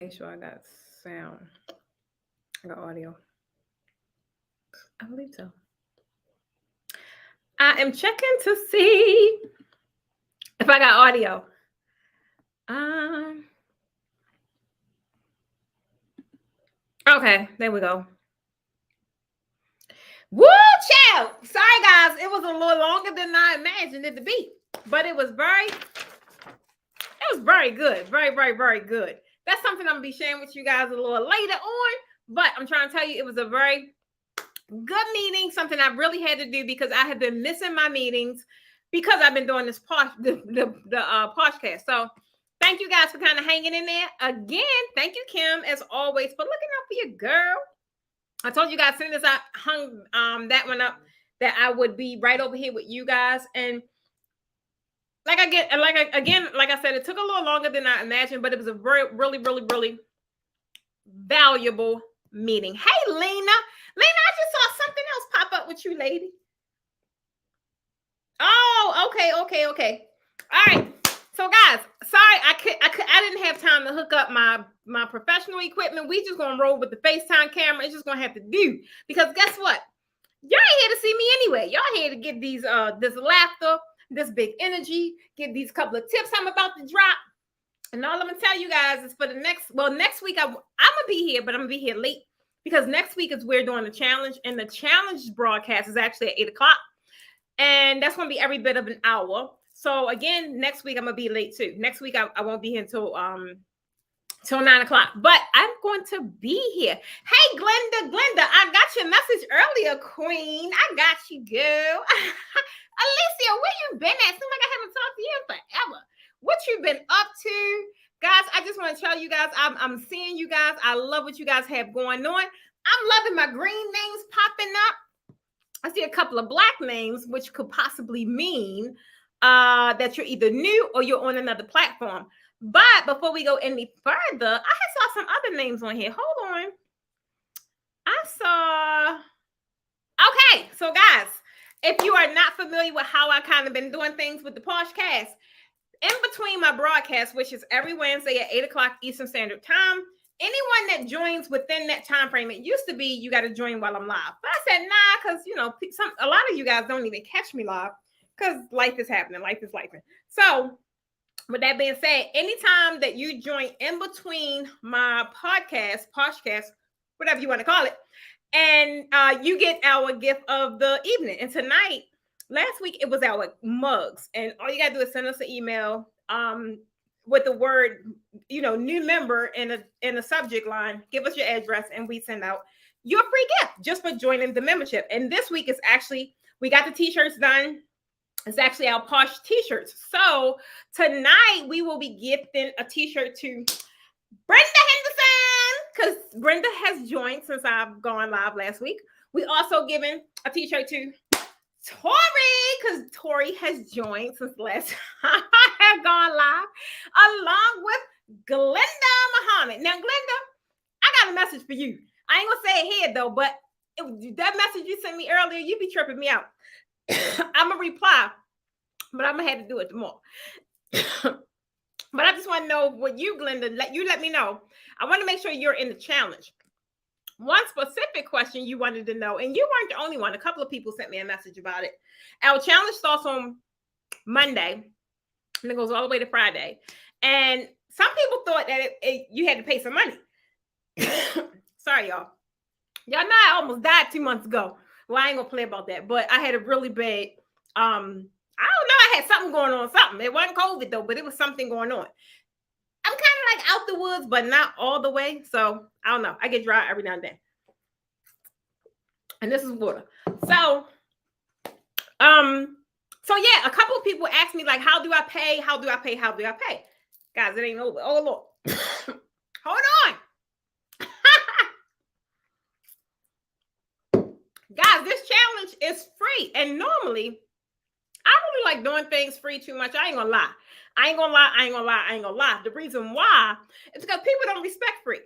Make sure I got sound. I got audio. I believe so. I am checking to see if I got audio. Um. Okay, there we go. Woo, child! Sorry, guys. It was a little longer than I imagined it to be, but it was very good. Very, very, very good. That's something I'm gonna be sharing with you guys a little later on. But I'm trying to tell you, it was a very good meeting. Something I really had to do because I have been missing my meetings because I've been doing this podcast. So thank you guys for kind of hanging in there. Again, thank you, Kim, as always, for looking out for your girl. I told you guys as soon as I hung that one up that I would be right over here with you guys. And like I said, it took a little longer than I imagined, but it was a very, really, really, really valuable meeting. Hey, Lena. Lena, I just saw something else pop up with you, lady. Oh, okay. All right. So, guys, sorry, I didn't have time to hook up my professional equipment. We just gonna roll with the FaceTime camera. It's just gonna have to do because guess what? Y'all ain't here to see me anyway. Y'all here to get these this laughter, this big energy, get these couple of tips I'm about to drop. And all I'm gonna tell you guys is for the next week I'm gonna be here, but I'm gonna be here late because next week is we're doing the challenge, and the challenge broadcast is actually at 8 o'clock, and that's gonna be every bit of an hour. So again, next week I'm gonna be late too. Next week I won't be here until 9 o'clock, but I'm going to be here. Hey, Glenda, I got your message earlier, Queen. I got you, girl. Alicia, where you been at? Seems like I haven't talked to you in forever. What you been up to? Guys, I just want to tell you guys, I'm seeing you guys. I love what you guys have going on. I'm loving my green names popping up. I see a couple of black names, which could possibly mean that you're either new or you're on another platform. But before we go any further, I saw some other names on here. Hold on. I saw. Okay, so guys, if you are not familiar with how I kind of been doing things with the podcast, in between my broadcast, which is every Wednesday at 8 o'clock Eastern Standard Time, anyone that joins within that time frame, it used to be you got to join while I'm live. But I said, nah, because, a lot of you guys don't even catch me live because life is happening. Life is life. So with that being said, anytime that you join in between my podcast, whatever you want to call it, and you get our gift of the evening. And tonight, last week, it was our mugs. And all you got to do is send us an email with the word, new member in a subject line. Give us your address, and we send out your free gift just for joining the membership. And this week is actually, we got the t-shirts done. It's actually our Posh t-shirts. So tonight we will be gifting a t-shirt to Brenda Henderson because Brenda has joined since I've gone live last week. We also given a t-shirt to Tori because Tori has joined since last time I have gone live, along with Glenda Muhammad. Now, Glenda, I got a message for you. I ain't gonna say it here though, but that message you sent me earlier, you be tripping me out. I'm gonna reply, but I'm gonna have to do it tomorrow. But I just want to know what you, Glenda, let me know. I want to make sure you're in the challenge. One specific question you wanted to know, and you weren't the only one. A couple of people sent me a message about it. Our challenge starts on Monday, and it goes all the way to Friday. And some people thought that you had to pay some money. Sorry, y'all. Y'all know I almost died 2 months ago. Well, I ain't gonna play about that, but I had a really bad, I don't know, I had something going on, It wasn't COVID though, but it was something going on. I'm kind of like out the woods, but not all the way. So I don't know. I get dry every now and then. And this is water. So yeah, a couple of people asked me, like, how do I pay? Guys, it ain't over. Oh, Lord. Hold on. Guys, this challenge is free. And normally, I really like doing things free too much. I ain't gonna lie. The reason why is because people don't respect free.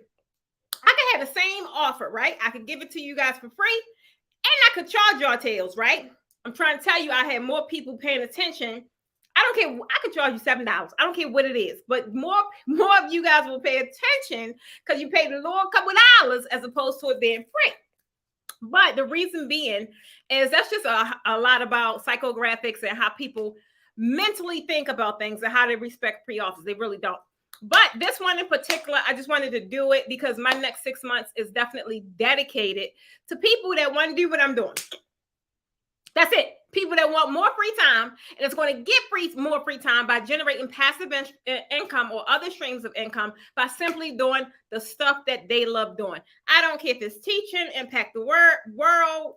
I could have the same offer, right? I could give it to you guys for free, and I could charge y'all tails, right? I'm trying to tell you, I had more people paying attention I don't care. I could charge you $7. I don't care what it is, but more of you guys will pay attention because you paid a little couple dollars as opposed to it being free. But the reason being is that's just a lot about psychographics and how people mentally think about things and how they respect pre-authors. They really don't. But this one in particular, I just wanted to do it because my next 6 months is definitely dedicated to people that want to do what I'm doing. That's it. People that want more free time, and it's going to get more free time by generating passive income or other streams of income by simply doing the stuff that they love doing. I don't care if it's teaching, impact the world,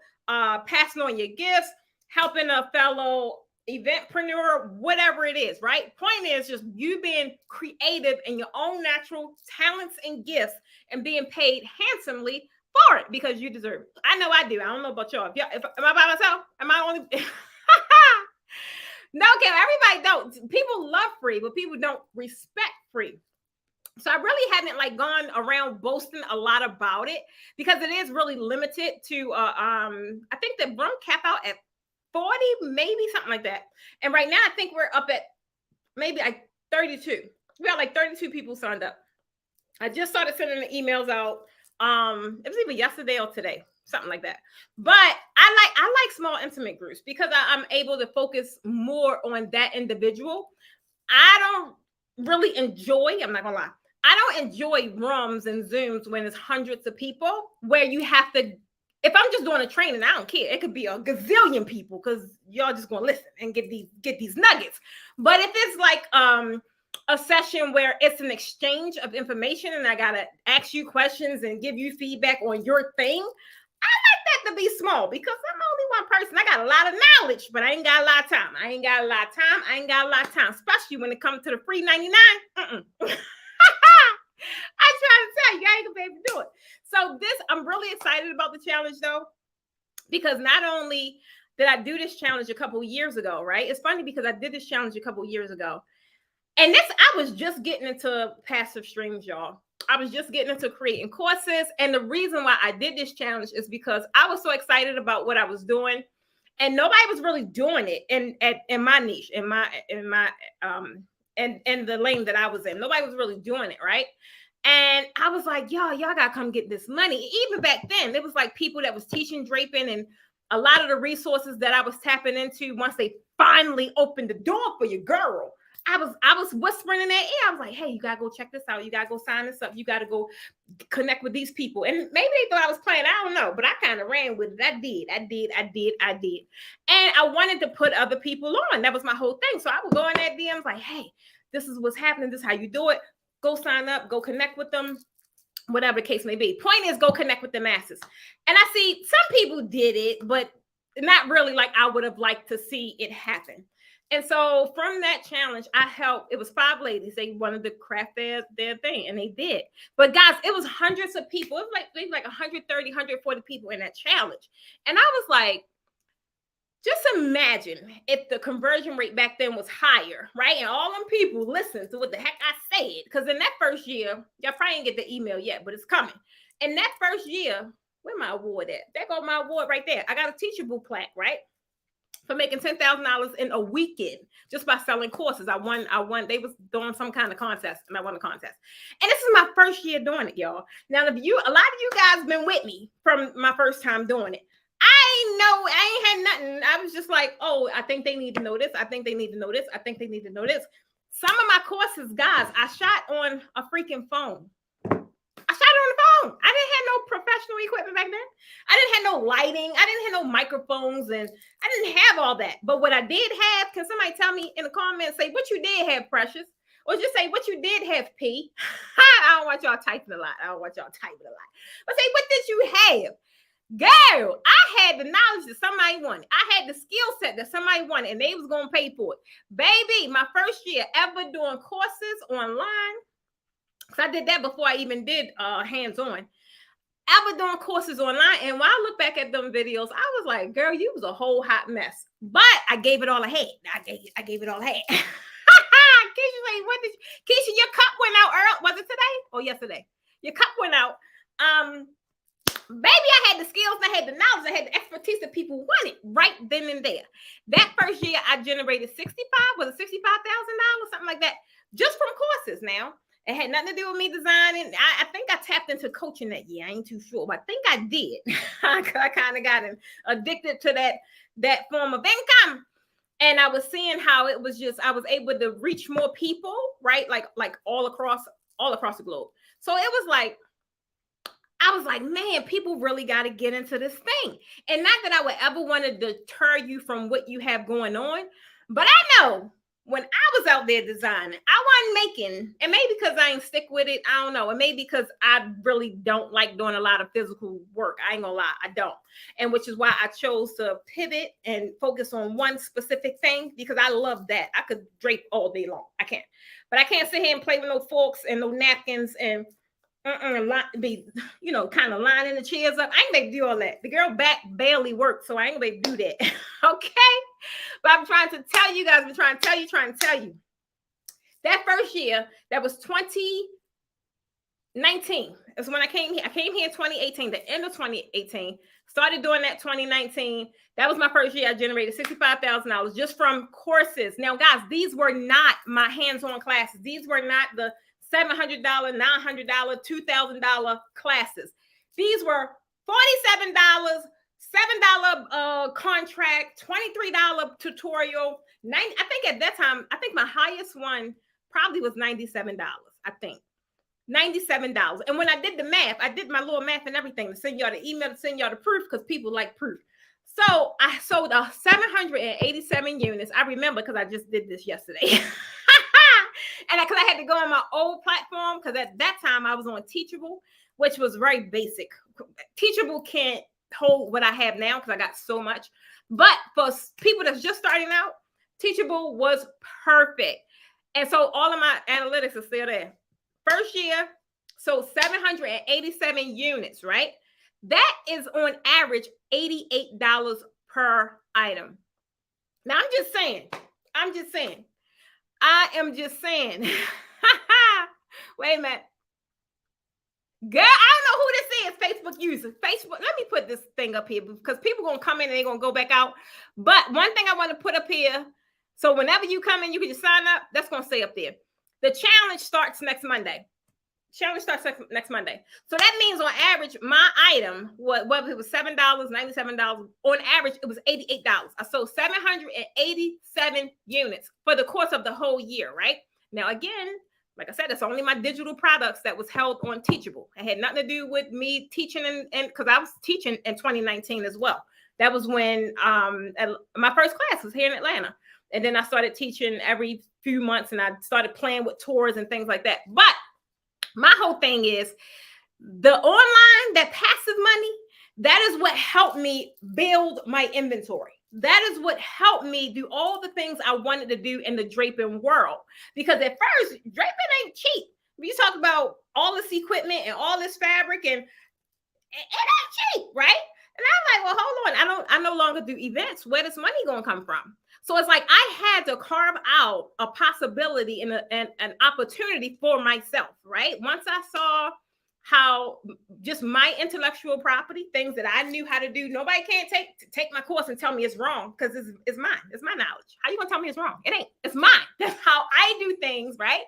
passing on your gifts, helping a fellow eventpreneur, whatever it is, right? Point is just you being creative in your own natural talents and gifts and being paid handsomely for it because you deserve it. I know I do. I don't know about y'all. Am I by myself? Am I only? No, Kim, everybody don't. People love free, but people don't respect free. So I really haven't like gone around boasting a lot about it because it is really limited to I think the room cap out at 40, maybe something like that. And right now I think we're up at maybe like 32. We got like 32 people signed up. I just started sending the emails out. It was either yesterday or today, something like that. But I like small intimate groups because I'm able to focus more on that individual. I don't really enjoy, I'm not gonna lie, I don't enjoy rooms and Zooms when it's hundreds of people where you have to, if I'm just doing a training, I don't care. It could be a gazillion people because y'all just gonna listen and get these nuggets. But if it's like a session where it's an exchange of information and I gotta ask you questions and give you feedback on your thing, I like that to be small because I'm only one person. I got a lot of knowledge, but I ain't got a lot of time. I ain't got a lot of time, especially when it comes to the free 99. I try to tell you, I ain't gonna be able to do it. So I'm really excited about the challenge though, because not only did I do this challenge a couple years ago, right? It's funny because I did this challenge a couple years ago. And I was just getting into passive streams, y'all. I was just getting into creating courses. And the reason why I did this challenge is because I was so excited about what I was doing. And nobody was really doing it in my niche, in the lane that I was in. Nobody was really doing it, right? And I was like, y'all gotta come get this money. Even back then, there was like people that was teaching draping and a lot of the resources that I was tapping into once they finally opened the door for your girl. I was whispering in their ear. I was like, hey, you gotta go check this out. You gotta go sign this up. You gotta go connect with these people. And maybe they thought I was playing. I don't know, but I kind of ran with it. I did. And I wanted to put other people on. That was my whole thing. So I would go in their DMs like, hey, this is what's happening. This is how you do it. Go sign up. Go connect with them. Whatever the case may be. Point is, go connect with the masses. And I see some people did it, but not really like I would have liked to see it happen. And so from that challenge, I helped. It was 5 ladies. They wanted to craft their thing, and they did. But guys, it was hundreds of people. It was like 130, 140 people in that challenge. And I was like, just imagine if the conversion rate back then was higher, right? And all them people listened to what the heck I said. Because in that first year, y'all probably didn't get the email yet, but it's coming. In that first year, where my award at? There goes my award right there. I got a teachable plaque, right? For making $10,000 in a weekend just by selling courses. I won. They was doing some kind of contest, and I won the contest. And this is my first year doing it, y'all. Now, a lot of you guys been with me from my first time doing it. I ain't had nothing. I was just like, oh, I think they need to know this. I think they need to know this. I think they need to know this. Some of my courses, guys, I shot on a freaking phone. I didn't have no professional equipment back then. I didn't have no lighting. I didn't have no microphones, and I didn't have all that. But what I did have, can somebody tell me in the comments, say what you did have, Precious? Or just say what you did have, P. I don't want y'all typing a lot. But say, what did you have? Girl, I had the knowledge that somebody wanted. I had the skill set that somebody wanted, and they was going to pay for it. Baby, my first year ever doing courses online, because I did that before I even did hands-on. Ever doing courses online. And when I look back at them videos, I was like, girl, you was a whole hot mess. But I gave it all I had. I gave it all I had. Keisha, like, Keisha, your cup went out early. Was it today or yesterday? Your cup went out. baby, I had the skills, I had the knowledge, I had the expertise that people wanted right then and there. That first year, I generated $65,000, something like that, just from courses. Now, it had nothing to do with me designing. I think I tapped into coaching that year. I ain't too sure, but I think I did. I kind of got addicted to that form of income. And I was seeing how it was just, I was able to reach more people, right? Like all across the globe. So it was like, I was like, man, people really got to get into this thing. And not that I would ever want to deter you from what you have going on, but I know when I was out there designing, I wasn't making, and maybe because I ain't stick with it, I don't know, and maybe because I really don't like doing a lot of physical work. I ain't gonna lie, I don't. And which is why I chose to pivot and focus on one specific thing, because I love that. I could drape all day long. I can't. But I can't sit here and play with no forks and no napkins and be, kind of lining the chairs up. I ain't gonna do all that. The girl back barely works, so I ain't gonna do that. Okay. But I'm trying to tell you guys, trying to tell you. That first year, that was 2019. That's when I came here. I came here in 2018, the end of 2018. Started doing that 2019. That was my first year. I generated $65,000 just from courses. Now, guys, these were not my hands-on classes. These were not the $700, $900, $2,000 classes. These were $47, $7 contract, $23 tutorial. I think at that time, my highest one probably was $97. I think $97. And when I did the math, I did my little math and everything to send y'all the email, to send y'all the proof, because people like proof. So I sold 787 units. I remember because I just did this yesterday. And because I had to go on my old platform, because at that time I was on Teachable, which was very basic. Teachable can't hold what I have now because I got so much. But for people that's just starting out, Teachable was perfect. And so all of my analytics are still there. First year, so 787 units, right? That is on average $88 per item. Now, I'm just saying. I am just saying. Wait a minute. Girl, I don't know who this is, Facebook user. Facebook, let me put this thing up here because people going to come in and they're going to go back out. But one thing I want to put up here, so whenever you come in, you can just sign up. That's going to stay up there. The challenge starts next Monday. So that means on average, my item, whether it was $7, $97, on average, it was $88. I sold 787 units for the course of the whole year, right? Now, again, like I said, it's only my digital products that was held on Teachable. It had nothing to do with me teaching, and because I was teaching in 2019 as well. That was when my first class was here in Atlanta. And then I started teaching every few months, and I started playing with tours and things like that. But my whole thing is the online, that passive money, that is what helped me build my inventory. That is what helped me do all the things I wanted to do in the draping world. Because at first, draping ain't cheap. You talk about all this equipment and all this fabric, and it ain't cheap, right? And I'm like, well, hold on. I no longer do events. Where does money going to come from? So it's like I had to carve out a possibility and an opportunity for myself, right? Once I saw how just my intellectual property, things that I knew how to do, nobody can't take my course and tell me it's wrong, because it's mine. It's my knowledge. How you gonna tell me it's wrong? It ain't. It's mine. That's how I do things, right?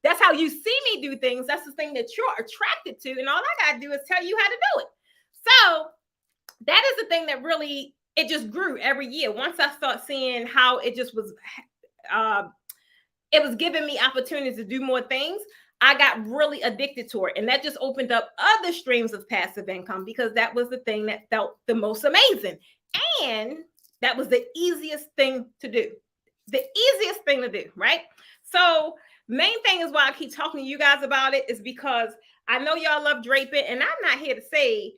That's how you see me do things. That's the thing that you're attracted to, and all I gotta do is tell you how to do it. So that is the thing that really, it just grew every year. Once I start seeing how it just was, it was giving me opportunities to do more things, I got really addicted to it. And that just opened up other streams of passive income, because that was the thing that felt the most amazing. And that was the easiest thing to do. The easiest thing to do, right? So main thing is why I keep talking to you guys about it is because I know y'all love draping, and I'm not here to say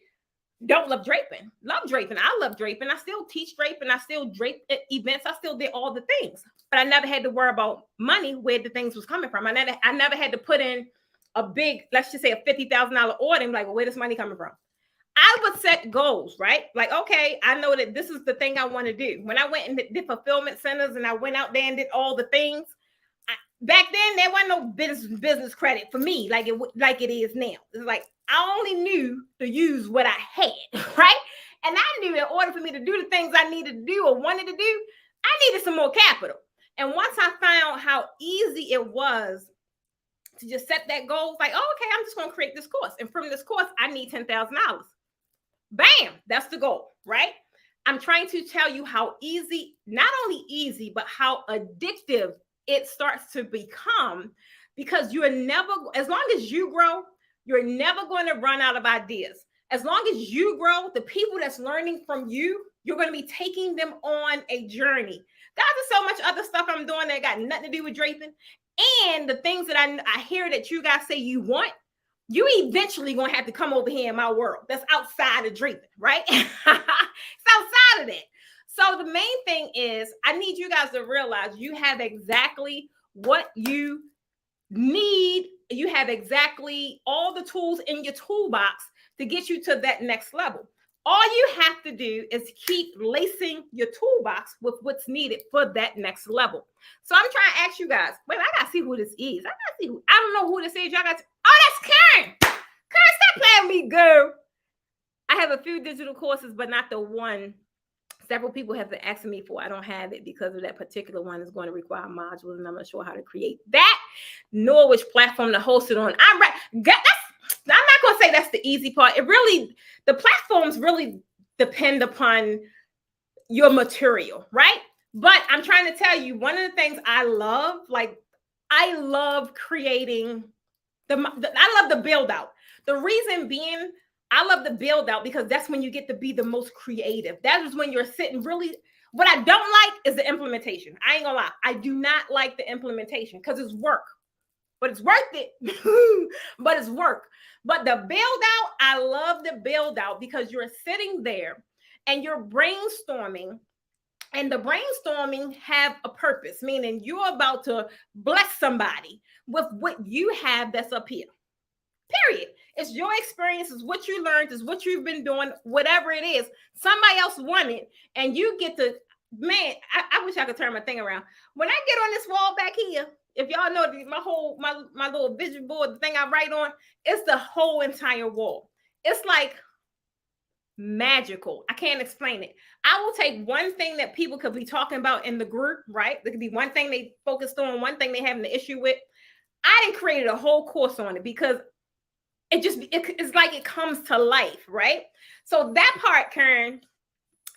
don't love draping. Love draping. I love draping. I still teach draping. I still drape events. I still did all the things, but I never had to worry about money, where the things was coming from. I never had to put in a big, let's just say a $50,000 order and like, well, where this money coming from? I would set goals, right? Like, okay, I know that this is the thing I want to do. When I went and did fulfillment centers and I went out there and did all the things, back then there wasn't no business credit for me like it is now. It's like I only knew to use what I had, right? And I knew in order for me to do the things I needed to do or wanted to do, I needed some more capital. And once I found how easy it was to just set that goal, like, oh, okay, I'm just going to create this course. And from this course, I need $10,000. Bam, that's the goal, right? I'm trying to tell you how easy, not only easy, but how addictive it starts to become, because you're never, as long as you grow, you're never going to run out of ideas. As long as you grow, the people that's learning from you, you're going to be taking them on a journey. Guys, there's so much other stuff I'm doing that got nothing to do with draping. And the things that I hear that you guys say you want, you eventually going to have to come over here in my world. That's outside of draping, right? It's outside of that. So the main thing is I need you guys to realize you have exactly what you need. You have exactly all the tools in your toolbox to get you to that next level. All you have to do is keep lacing your toolbox with what's needed for that next level. So I'm trying to ask you guys, wait, I got to see who this is. I don't know who this is. Y'all got to, oh, that's Karen. Karen, stop playing with me, girl. I have a few digital courses, but not the one several people have been asking me for. I don't have it because of that particular one is going to require modules, and I'm not sure how to create that, nor which platform to host it on. I'm not going to say that's the easy part. The platforms really depend upon your material, right? But I'm trying to tell you, one of the things I love creating I love the build out. The reason being, I love the build out because that's when you get to be the most creative. That is when you're sitting really. What I don't like is the implementation. I ain't gonna lie. I do not like the implementation because it's work, but it's worth it. But it's work. But the build out, I love the build out because you're sitting there and you're brainstorming, and the brainstorming have a purpose, meaning you're about to bless somebody with what you have that's up here. Period. It's your experience, it's what you learned, it's what you've been doing, whatever it is. Somebody else won it, and you get to, man, I wish I could turn my thing around. When I get on this wall back here, if y'all know my little vision board, the thing I write on, it's the whole entire wall. It's like magical. I can't explain it. I will take one thing that people could be talking about in the group, right? There could be one thing they focused on, one thing they having an issue with. I didn't create a whole course on it because it's like it comes to life, right? So that part, Karen,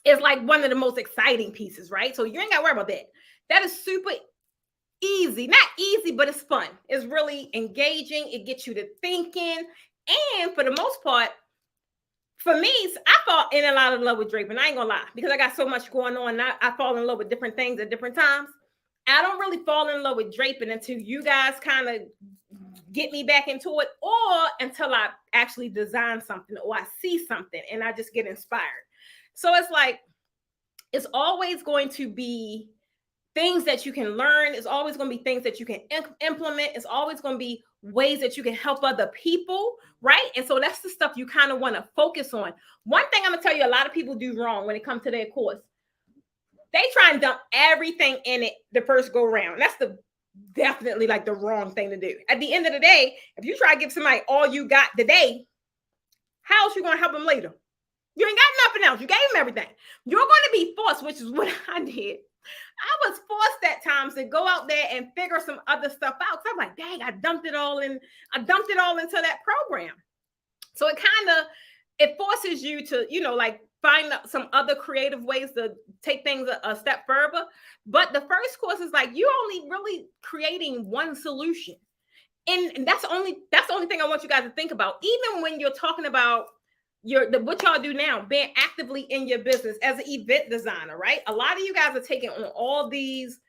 is like one of the most exciting pieces, right? So you ain't got to worry about that. That is super easy. Not easy, but it's fun. It's really engaging. It gets you to thinking. And for the most part, for me, I fall in a lot of love with draping. I ain't gonna lie, because I got so much going on. I fall in love with different things at different times. I don't really fall in love with draping until you guys kind of get me back into it, or until I actually design something or I see something and I just get inspired. So it's like, it's always going to be things that you can learn. It's always going to be things that you can implement. It's always going to be ways that you can help other people, right? And so that's the stuff you kind of want to focus on. One thing I'm going to tell you, a lot of people do wrong when it comes to their course. They try and dump everything in it the first go round. That's definitely like the wrong thing to do. At the end of the day, if you try to give somebody all you got today, how else you going to help them later? You ain't got nothing else. You gave them everything. You're going to be forced, which is what I did. I was forced at times to go out there and figure some other stuff out. So I'm like, dang, I dumped it all into that program. So it forces you to, like find some other creative ways to take things a step further. But the first course is like, you only really creating one solution. And that's the only thing I want you guys to think about. Even when you're talking about what y'all do now, being actively in your business as an event designer, right? A lot of you guys are taking on all these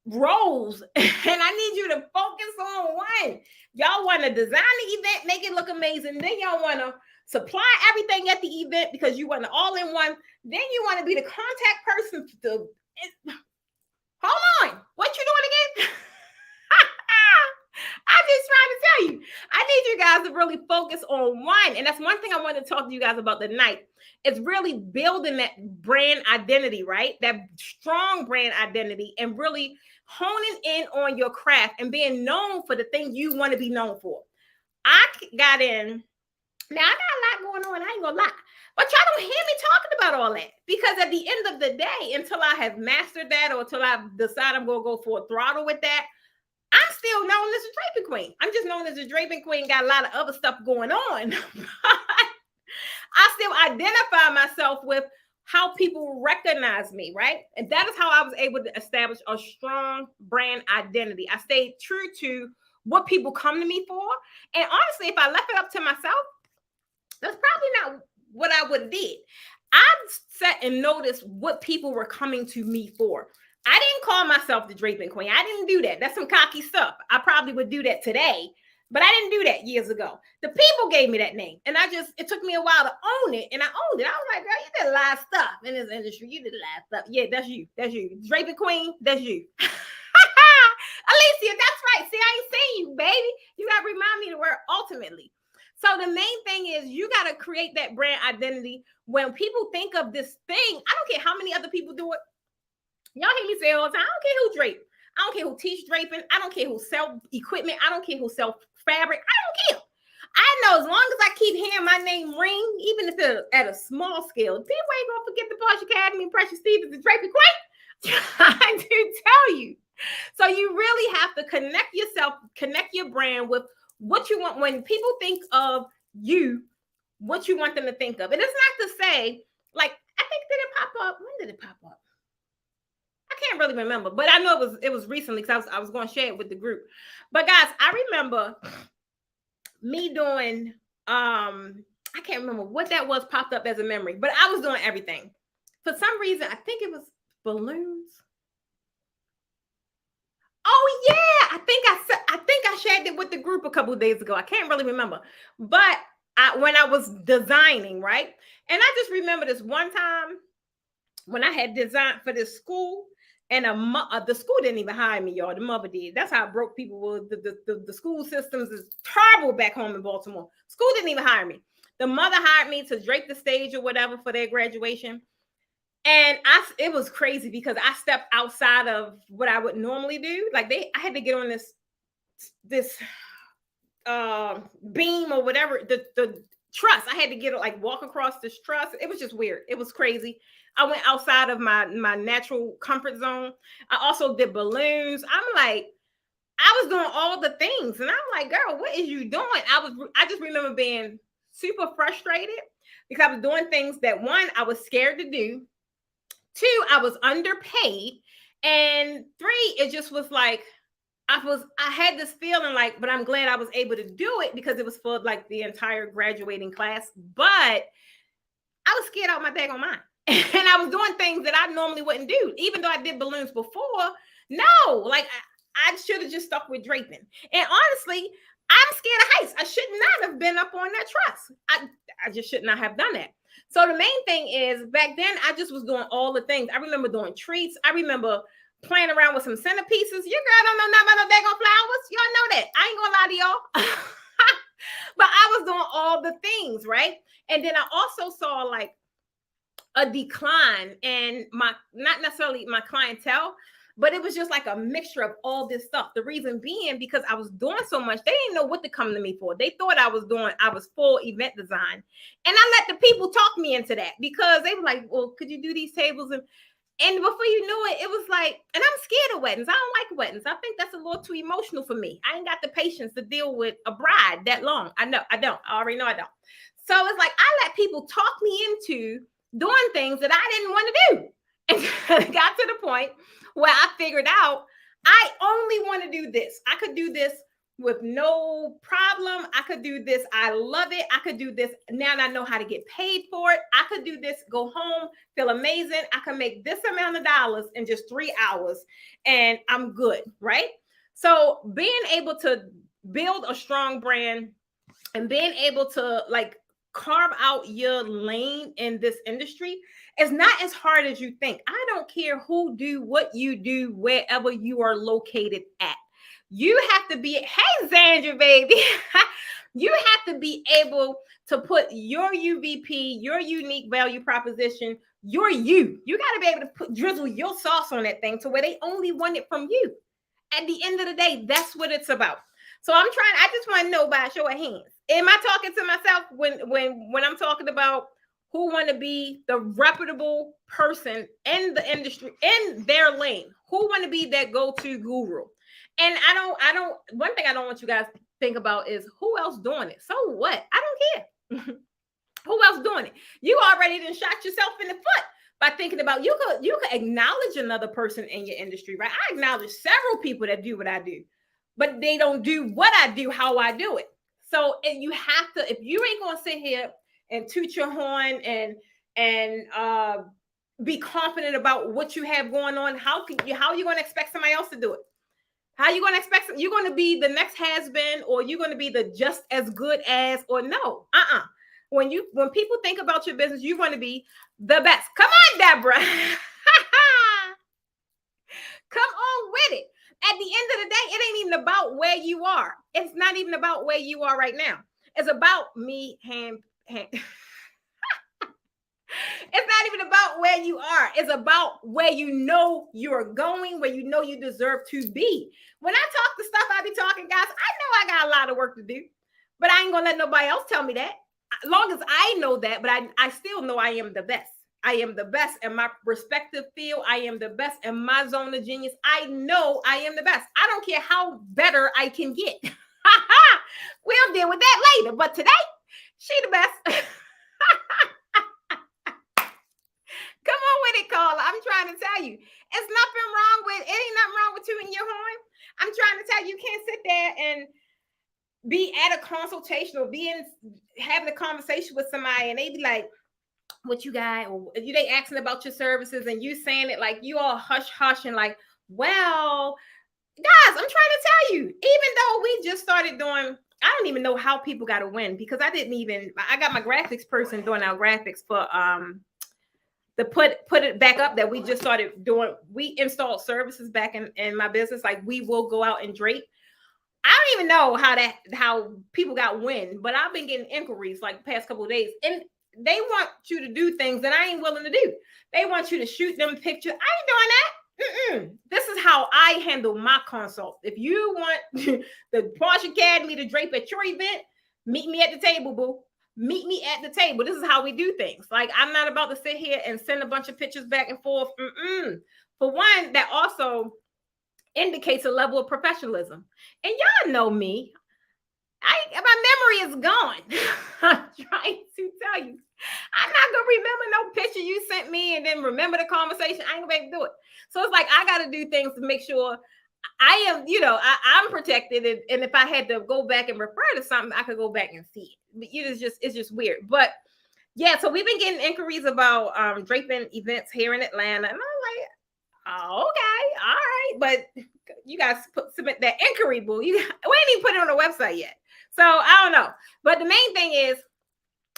roles, and I need you to focus on one. Y'all want to design the event, make it look amazing. Then y'all want to supply everything at the event because you want it all in one. Then you want to be the contact person hold on. What you doing again? I just trying to tell you. I need you guys to really focus on one. And that's one thing I want to talk to you guys about tonight. It's really building that brand identity, right? That strong brand identity, and really honing in on your craft and being known for the thing you want to be known for. I got in. Now, I got a lot going on. I ain't gonna lie. But y'all don't hear me talking about all that, because at the end of the day, until I have mastered that, or until I decide I'm gonna go for a throttle with that, I'm still known as a draping queen. I'm just known as a draping queen. Got a lot of other stuff going on. I still identify myself with how people recognize me, right? And that is how I was able to establish a strong brand identity. I stayed true to what people come to me for. And honestly, if I left it up to myself, that's probably not what I would have did. I sat and noticed what people were coming to me for. I didn't call myself the draping queen. I didn't do that. That's some cocky stuff. I probably would do that today, but I didn't do that years ago. The people gave me that name, and it took me a while to own it, and I owned it. I was like, girl, you did a lot of stuff in this industry. You did a lot of stuff. Yeah, that's you. That's you. Draping queen, that's you. Alicia, that's right. See, I ain't saying you, baby. You got to remind me the word ultimately. So the main thing is you got to create that brand identity. When people think of this thing, I don't care how many other people do it. Y'all hear me say all the time, I don't care who drape. I don't care who teach draping. I don't care who sell equipment. I don't care who sell fabric. I don't care. I know as long as I keep hearing my name ring, even if it's at a small scale, people ain't going to forget the Porsche Academy and Precious Stevens and Draping Queen. I do tell you. So you really have to connect yourself, connect your brand with what you want. When people think of you, what you want them to think of. And it's not to say, like, I think, did it pop up? When did it pop up? I can't really remember, but I know it was recently, because I was going to share it with the group. But guys, I remember me doing, I can't remember what that was, popped up as a memory, but I was doing everything. For some reason, I think it was balloons. Oh yeah, I think I shared it with the group a couple of days ago. I can't really remember, but when I was designing, right? And I just remember this one time when I had designed for this school, and the school didn't even hire me, y'all. The mother did. That's how broke people were. The school systems is terrible back home in Baltimore. School didn't even hire me. The mother hired me to drape the stage or whatever for their graduation. And it was crazy because I stepped outside of what I would normally do. Like I had to get on this beam or whatever, the truss. I had to get walk across this truss. It was just weird. It was crazy. I went outside of my natural comfort zone. I also did balloons. I was doing all the things, and I'm like, girl, what is you doing? I just remember being super frustrated because I was doing things that, one, I was scared to do. Two, I was underpaid. And three, it just was like, I had this feeling like, but I'm glad I was able to do it because it was for like the entire graduating class. But I was scared out my daggone mind. And I was doing things that I normally wouldn't do, even though I did balloons before. No, like I should have just stuck with draping. And honestly, I'm scared of heights. I should not have been up on that truss. I just should not have done that. So the main thing is, back then, I just was doing all the things. I remember doing treats. I remember playing around with some centerpieces. Your girl don't know nothing about no daggone flowers. Y'all know that. I ain't gonna lie to y'all. But I was doing all the things, right? And then I also saw like a decline in not necessarily my clientele, but it was just like a mixture of all this stuff. The reason being because I was doing so much, they didn't know what to come to me for. They thought I was full event design. And I let the people talk me into that because they were like, well, could you do these tables? And before you knew it, it was like, and I'm scared of weddings. I don't like weddings. I think that's a little too emotional for me. I ain't got the patience to deal with a bride that long. I know I don't. I already know I don't. So it's like, I let people talk me into doing things that I didn't want to do. And it got to the point where I figured out I only want to do this. I could do this with no problem. I could do this. I love it. I could do this. Now I know how to get paid for it. I could do this, go home, feel amazing. I can make this amount of dollars in just 3 hours and I'm good, right? So being able to build a strong brand and being able to like carve out your lane in this industry is not as hard as you think. I don't care who do what you do, wherever you are located at. You have to be, hey, Zandra, baby. You have to be able to put your UVP, your unique value proposition, your you. You got to be able to drizzle your sauce on that thing to where they only want it from you. At the end of the day, that's what it's about. So I just want to know by a show of hands. Am I talking to myself when I'm talking about who want to be the reputable person in the industry, in their lane? Who want to be that go-to guru? And one thing I don't want you guys to think about is who else doing it. So what? I don't care. Who else doing it? You already done shot yourself in the foot by thinking about you could acknowledge another person in your industry, right? I acknowledge several people that do what I do, but they don't do what I do, how I do it. So you have to, if you ain't gonna sit here and toot your horn and be confident about what you have going on, how are you gonna expect somebody else to do it? How are you gonna expect you're gonna be the next has-been, or you're gonna be the just as good as, or no? When people think about your business, you want to be the best. Come on, Deborah. Come on with it. At the end of the day, it ain't even about where you are. It's not even about where you are right now. It's about me hand. It's not even about where you are. It's about where you know you're going, where you know you deserve to be. When I talk the stuff I be talking, guys, I know I got a lot of work to do, but I ain't gonna let nobody else tell me that. As long as I know that, but I still know I am the best. I am the best in my respective field. I am the best in my zone of genius. I know I am the best. I don't care how better I can get. We'll deal with that later. But today, she the best. Come on with it, Carla. I'm trying to tell you. It ain't nothing wrong with tooting your horn. I'm trying to tell you, you can't sit there and be at a consultation or having a conversation with somebody and they be like, what you got? Or they asking about your services and you saying it like you all hush and like, well, guys, I'm trying to tell you, even though we just started doing, I don't even know how people got to win because I got my graphics person doing our graphics for the put it back up that we just started doing. We installed services back in my business. Like we will go out and drape. I don't even know how people got wind, but I've been getting inquiries like the past couple of days, and they want you to do things that I ain't willing to do. They want you to shoot them pictures. I ain't doing that. This is how I handle my consult. If you want the Porsche Academy to drape at your event, meet me at the table, boo. Meet me at the table. This is how we do things. Like I'm not about to sit here and send a bunch of pictures back and forth. For one, that also indicates a level of professionalism. And y'all know me. My memory is gone. I'm trying to tell you. I'm not going to remember no picture you sent me and then remember the conversation. I ain't going to be able to do it. So it's like I got to do things to make sure I am, I'm protected. And if I had to go back and refer to something, I could go back and see it. But it's just weird. But yeah, so we've been getting inquiries about draping events here in Atlanta. And I'm like, oh, okay, all right, but you guys submit that inquiry, boo. We ain't even put it on the website yet, so I don't know. But the main thing is,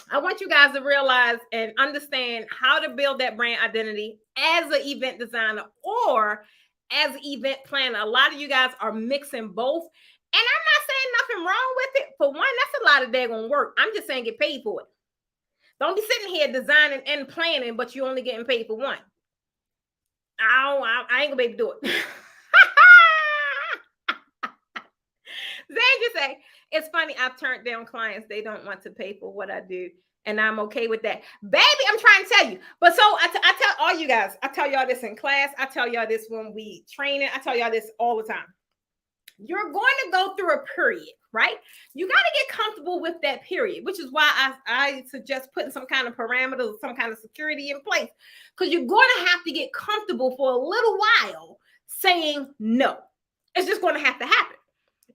I want you guys to realize and understand how to build that brand identity as an event designer or as an event planner. A lot of you guys are mixing both, and I'm not saying nothing wrong with it. For one, that's a lot of daggone work. I'm just saying get paid for it. Don't be sitting here designing and planning, but you only getting paid for one. I ain't gonna be able to do it. Zane just say, it's funny, I've turned down clients. They don't want to pay for what I do. And I'm okay with that. Baby, I'm trying to tell you. But so I tell all you guys, I tell y'all this in class. I tell y'all this when we train it. I tell y'all this all the time. You're going to go through a period, right? You got to get comfortable with that period, which is why I suggest putting some kind of parameters, some kind of security in place, because you're going to have to get comfortable for a little while saying no. It's just going to have to happen.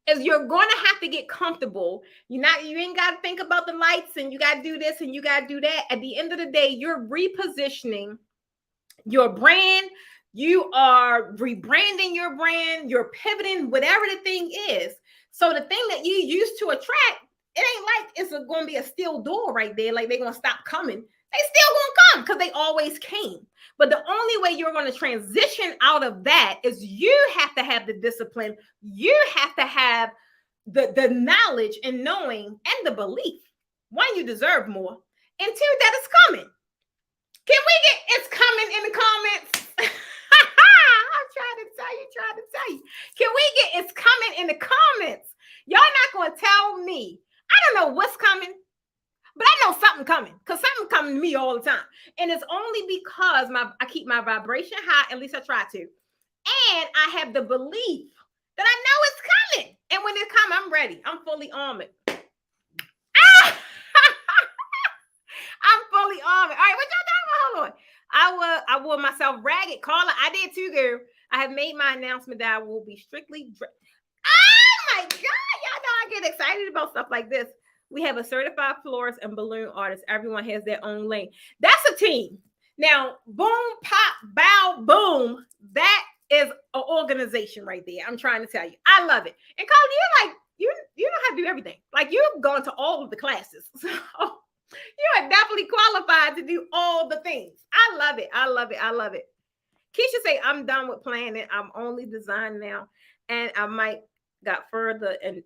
Is you're going to have to get comfortable. You ain't got to think about the lights and you got to do this and you got to do that. At the end of the day, you're repositioning your brand. You are rebranding your brand. You're pivoting, whatever the thing is. So the thing that you used to attract, it ain't like it's going to be a steel door right there. Like they're going to stop coming. They still gonna come because they always came. But the only way you're going to transition out of that is you have to have the discipline. You have to have the knowledge and knowing and the belief. One, you deserve more. And two, that it's coming. Can we get it's coming in the comments? I'm trying to tell you. Can we get it's coming in the comments? Y'all not going to tell me. I don't know what's coming. But I know something coming because something coming to me all the time. And it's only because I keep my vibration high, at least I try to. And I have the belief that I know it's coming. And when it comes, I'm ready. I'm fully armored. Ah! I'm fully armored. All right, what y'all talking about? Hold on. I wore myself ragged. Carla, I did too, girl. I have made my announcement that I will be strictly oh my God. Y'all know I get excited about stuff like this. We have a certified florist and balloon artist. Everyone has their own lane. That's a team. Now, boom, pop, bow, boom. That is an organization right there. I'm trying to tell you. I love it. And Colin, you're like, you don't have to do everything. Like you've gone to all of the classes. So you are definitely qualified to do all the things. I love it. I love it. I love it. Keisha say, I'm done with planning. I'm only designing now. And I might got further and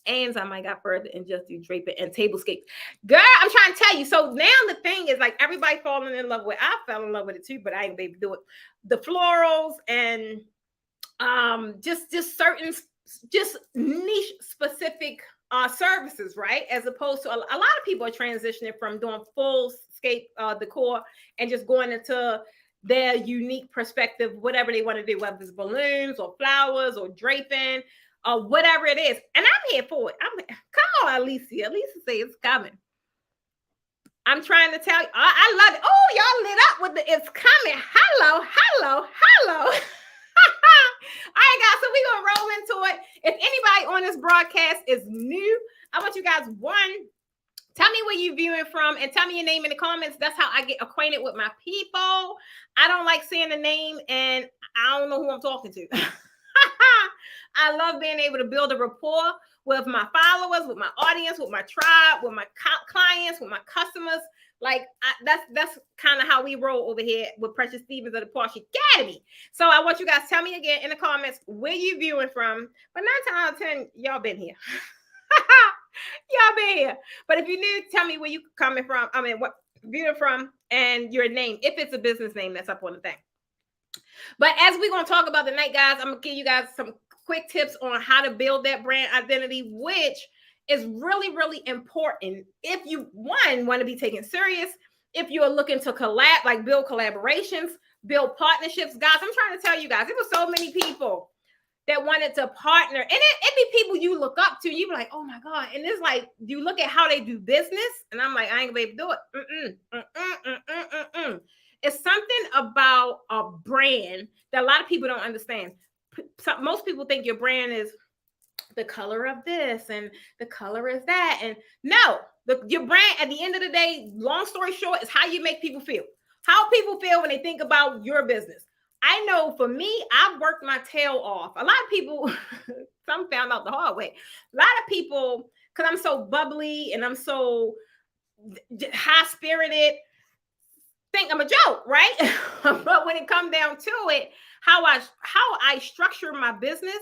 I might got further and just do draping and tablescapes. Girl, I'm trying to tell you. So now the thing is like everybody falling in love with. I fell in love with it too, but I ain't able to do it. The florals and just certain just niche specific services, right? As opposed to a lot of people are transitioning from doing full scape decor and just going into their unique perspective, whatever they want to do, whether it's balloons or flowers or draping. Or whatever it is. And I'm here for it. Come on, Alicia. Alicia say it's coming. I'm trying to tell you. I love it. Oh, y'all lit up with the it's coming. Hello. All right, guys. So we're going to roll into it. If anybody on this broadcast is new, I want you guys, one, tell me where you're viewing from and tell me your name in the comments. That's how I get acquainted with my people. I don't like saying the name and I don't know who I'm talking to. I love being able to build a rapport with my followers, with my audience, with my tribe, with my clients, with my customers. Like that's kind of how we roll over here with Precious Stevens of the Porsche Academy. So I want you guys to tell me again in the comments where you viewing from. But 9 times out of 10, y'all been here. Y'all been here. But if you new, tell me where you coming from. I mean, what viewing from and your name, if it's a business name that's up on the thing. But as we're going to talk about tonight, guys, I'm going to give you guys some quick tips on how to build that brand identity, which is really, really important. If you, one, want to be taken serious, if you're looking to build collaborations, build partnerships, guys, I'm trying to tell you guys, there were so many people that wanted to partner. And it be people you look up to. You be like, oh my God. And it's like, you look at how they do business. And I'm like, I ain't gonna be able to do it. It's something about a brand that a lot of people don't understand. Most people think your brand is the color of this and the color is that. And no, your brand at the end of the day, long story short, is how you make people feel. How people feel when they think about your business. I know for me, I've worked my tail off. A lot of people, some found out the hard way. A lot of people, because I'm so bubbly and I'm so high spirited, think I'm a joke, right? But when it comes down to it, how I structure my business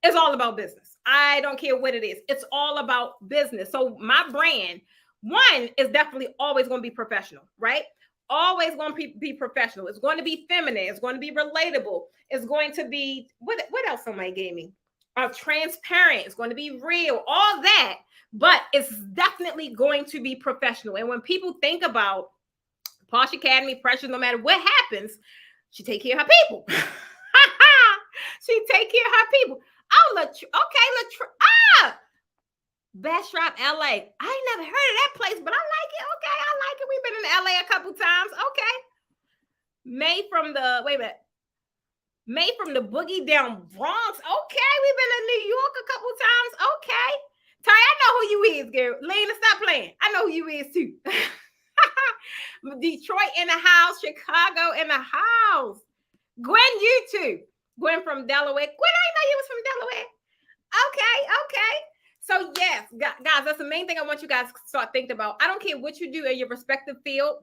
is all about business. I don't care what it is. It's all about business. So my brand, one, is definitely always going to be professional, right? Always going to be professional. It's going to be feminine. It's going to be relatable. It's going to be, what else somebody gave me? Transparent. It's going to be real, all that. But it's definitely going to be professional. And when people think about Porsche Academy, Precious, no matter what happens, she take care of her people. She take care of her people. Oh, Bastrop, LA. I ain't never heard of that place, but I like it. Okay, I like it. We've been in LA a couple times. Okay. May from the boogie down Bronx. Okay, we've been in New York a couple times. Okay. Ty, I know who you is, girl. Lena, stop playing. I know who you is too. Detroit in the house, Chicago in the house. Gwen, you too. Gwen from Delaware. Gwen, I didn't know you was from Delaware. Okay. So yes, guys, that's the main thing I want you guys to start thinking about. I don't care what you do in your respective field.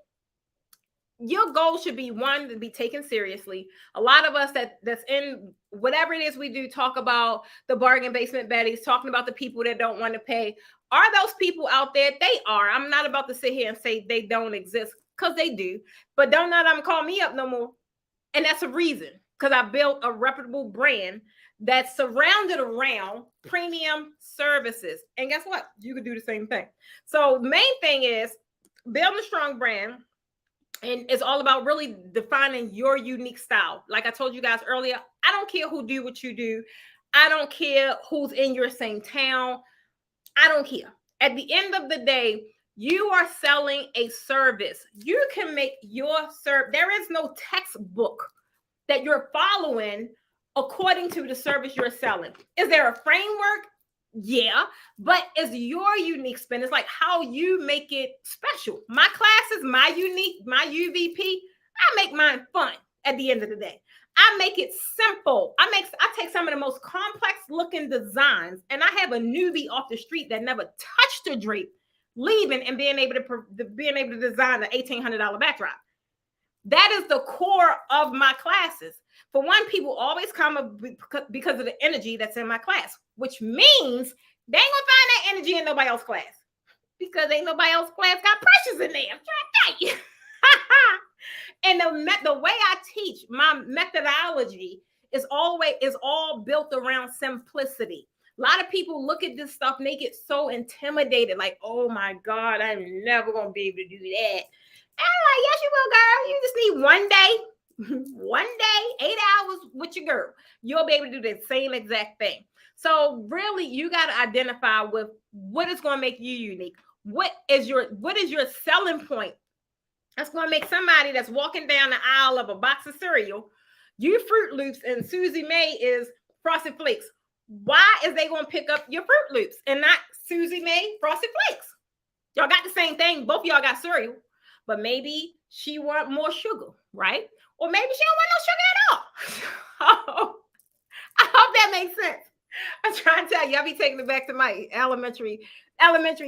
Your goal should be, one, to be taken seriously. A lot of us that's in whatever it is we do talk about the bargain basement Betties, talking about the people that don't want to pay. Are those people out there? They are. I'm not about to sit here and say they don't exist, because they do. But don't let them call me up no more. And that's a reason, because I built a reputable brand that's surrounded around premium services. And guess what? You could do the same thing. So the main thing is build a strong brand. And it's all about really defining your unique style. Like I told you guys earlier, I don't care who do what you do. I don't care who's in your same town. I don't care. At the end of the day, you are selling a service. You can make your service. There is no textbook that you're following according to the service you're selling. Is there a framework? Yeah, but it's your unique spin. It's like how you make it special. My classes, my UVP, I make mine fun at the end of the day. I make it simple. I take some of the most complex looking designs, and I have a newbie off the street that never touched a drape leaving and being able to design an $1,800 backdrop. That is the core of my classes. For one, people always come because of the energy that's in my class, which means they ain't gonna find that energy in nobody else's class, because ain't nobody else's class got pressures in there. I'm trying to tell you. And the way I teach, my methodology is all built around simplicity. A lot of people look at this stuff and they get so intimidated, like, oh my God, I'm never gonna be able to do that. And I'm like, yes, you will, girl. You just need one day, 8 hours with your girl. You'll be able to do the same exact thing. So really, you got to identify with what is going to make you unique. What is your selling point? That's going to make somebody that's walking down the aisle of a box of cereal, you Fruit Loops, and Susie May is Frosted Flakes. Why is they going to pick up your Fruit Loops and not Susie May Frosted Flakes? Y'all got the same thing. Both of y'all got cereal. But maybe she want more sugar, right? Or maybe she don't want no sugar at all. I hope that makes sense. I'm trying to tell you, I'll be taking it back to my elementary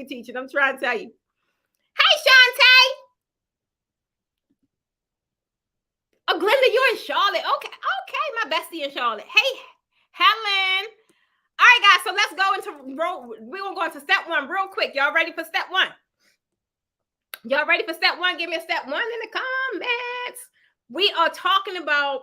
teaching. I'm trying to tell you. Hey, Shantae. Oh, Glenda, you're in Charlotte. Okay, my bestie in Charlotte. Hey, Helen. All right, guys, so let's go into we're gonna go into step one real quick. Y'all ready for step one? Y'all ready for step one? Give me a step one in the comments. We are talking about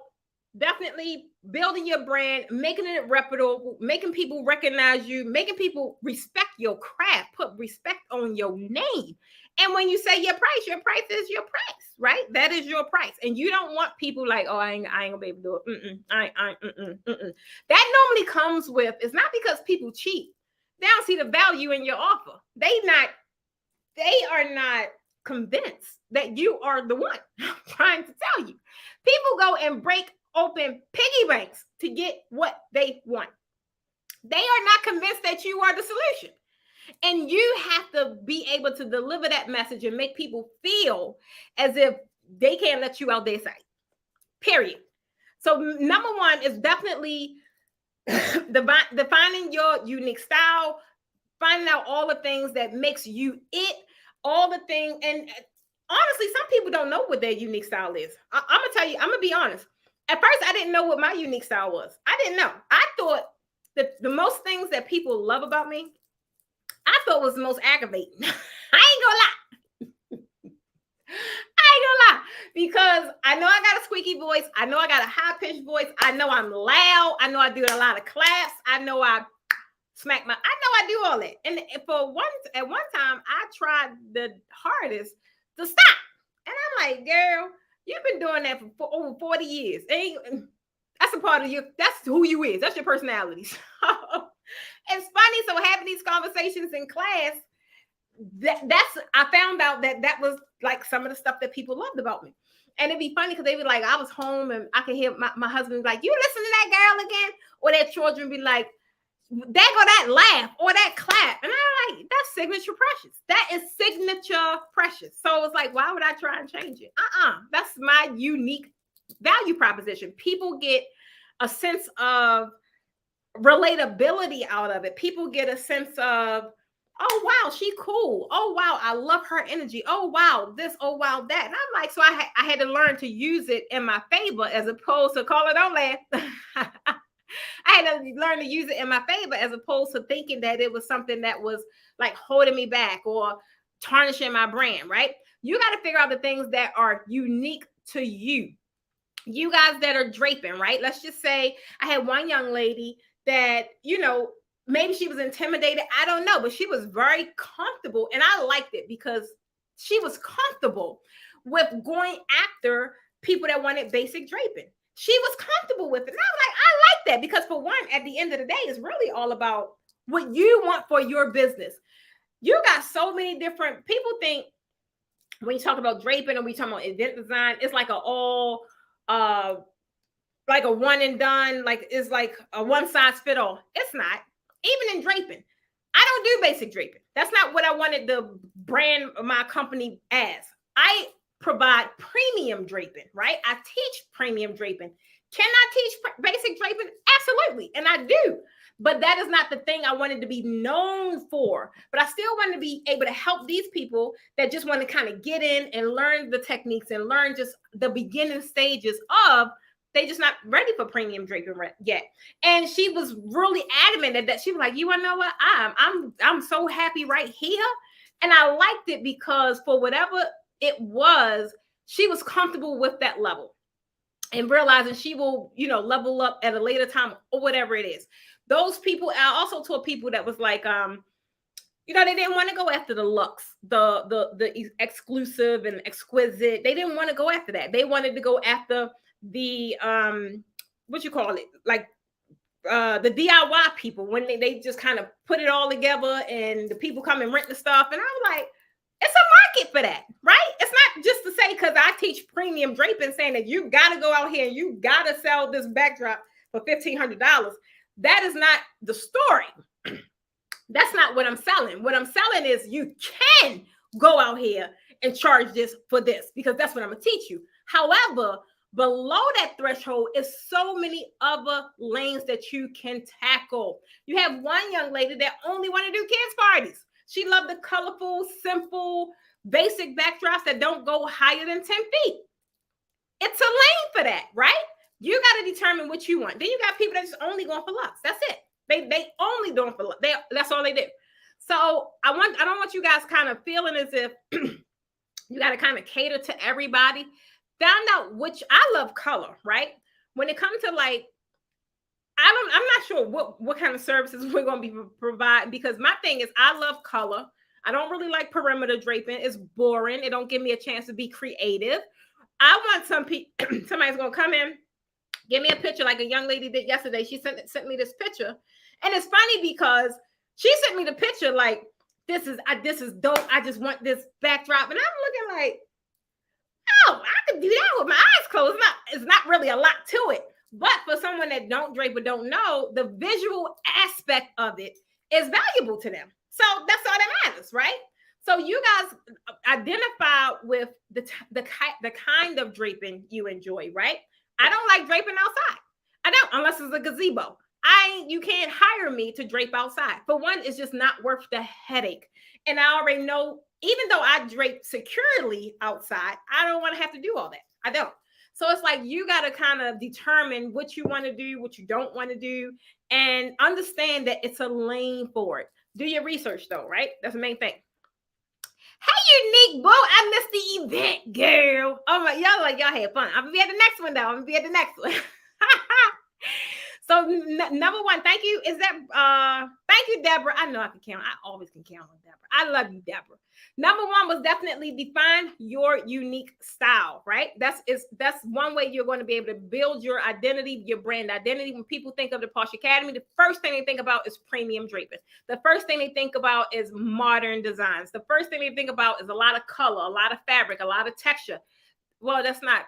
definitely building your brand, making it reputable, making people recognize you, making people respect your craft, put respect on your name. And when you say your price is your price, right? That is your price. And you don't want people like, oh, I ain't gonna be able to do it. That normally comes with, it's not because people cheat. They don't see the value in your offer. They are not convinced that you are the one. I'm trying to tell you. People go and break open piggy banks to get what they want. They are not convinced that you are the solution. And you have to be able to deliver that message and make people feel as if they can't let you out their sight. Period. So number one is definitely defining your unique style, finding out all the things that makes you it, all the things. And honestly, some people don't know what their unique style is. I'm going to tell you, I'm going to be honest. At first, I didn't know what my unique style was. I didn't know. I thought that the most things that people love about me, I thought was the most aggravating. I ain't gonna lie. Because I know I got a squeaky voice. I know I got a high-pitched voice. I know I'm loud. I know I do a lot of claps. I know I smack I know I do all that. And at one time, I tried the hardest to stop. And I'm like, girl, you've been doing that for over 40 years. That's a part of you. That's who you is. That's your personality. It's funny. So having these conversations in class, I found out that was like some of the stuff that people loved about me. And it'd be funny because they'd be like, I was home and I could hear my husband be like, you listen to that girl again? Or their children be like, there go that laugh or that clap. And I'm like, that's signature precious. That is signature precious. So it's like, why would I try and change it? That's my unique value proposition. People get a sense of relatability out of it. People get a sense of, Oh wow, she cool. Oh wow, I love her energy. Oh wow, this. Oh wow, that. And I'm like, so I had to learn to use it in my favor as opposed to call it don't laugh. I had to learn to use it in my favor as opposed to thinking that it was something that was like holding me back or tarnishing my brand, right? You got to figure out the things that are unique to you. You guys that are draping, right? Let's just say I had one young lady that, maybe she was intimidated. I don't know, but she was very comfortable. And I liked it because she was comfortable with going after people that wanted basic draping. She was comfortable with it. And I was like, I like that because, for one, at the end of the day, it's really all about what you want for your business. You got so many different people think when you talk about draping and we talk about event design, it's like uh like a one and done, like it's like a one size fit all. It's not. Even in draping, I don't do basic draping. That's not what I wanted to brand my company as. I provide premium draping, right? I teach premium draping. Can I teach basic draping? Absolutely. And I do. But that is not the thing I wanted to be known for. But I still want to be able to help these people that just want to kind of get in and learn the techniques and learn just the beginning stages of, they just not ready for premium draping yet. And she was really adamant that she was like, you want to know what? I'm so happy right here. And I liked it because for whatever it was, she was comfortable with that level and realizing she will, level up at a later time or whatever it is. Those people, I also told people that was like, they didn't want to go after the luxe, the exclusive and exquisite. They didn't want to go after that. They wanted to go after the what you call it, like the DIY people, when they just kind of put it all together and the people come and rent the stuff. And I was like, it's a market for that, right? It's not just to say because I teach premium draping saying that you got to go out here and you got to sell this backdrop for $1,500. That is not the story. That's not what I'm selling. What I'm selling is you can go out here and charge this for this, because that's what I'm going to teach you. However, below that threshold is so many other lanes that you can tackle. You have one young lady that only want to do kids parties. She loved the colorful, simple, basic backdrops that don't go higher than 10 feet. It's a lane for that, right? You got to determine what you want. Then you got people that just only going for lux. That's it. They only doing for lux. That's all they do. So I don't want you guys kind of feeling as if you got to kind of cater to everybody. Found out which, I love color, right? When it comes to like, I'm not sure what kind of services we're going to be providing, because my thing is I love color. I don't really like perimeter draping. It's boring. It don't give me a chance to be creative. I want somebody's going to come in, give me a picture like a young lady did yesterday. She sent me this picture. And it's funny because she sent me the picture like, this is dope. I just want this backdrop. And I'm looking like, oh, I could do that with my eyes closed. It's not really a lot to it. But for someone that don't drape or don't know, the visual aspect of it is valuable to them. So that's all that matters, right? So you guys identify with the kind of draping you enjoy, right? I don't like draping outside. I don't, unless it's a gazebo. You can't hire me to drape outside. For one, it's just not worth the headache. And I already know, even though I drape securely outside, I don't want to have to do all that. I don't. So it's like you got to kind of determine what you want to do, what you don't want to do, and understand that it's a lane for it. Do your research though, right? That's the main thing. Hey, Unique Boo, I missed the event, girl. Oh my, y'all had fun. I'm gonna be at the next one though. I'm gonna be at the next one. So number one, thank you. Thank you, Deborah. I know I can count. I always can count on Deborah. I love you, Deborah. Number one was definitely define your unique style, right? That's one way you're going to be able to build your identity, your brand identity. When people think of the Posh Academy, the first thing they think about is premium draping. The first thing they think about is modern designs. The first thing they think about is a lot of color, a lot of fabric, a lot of texture. Well, that's not,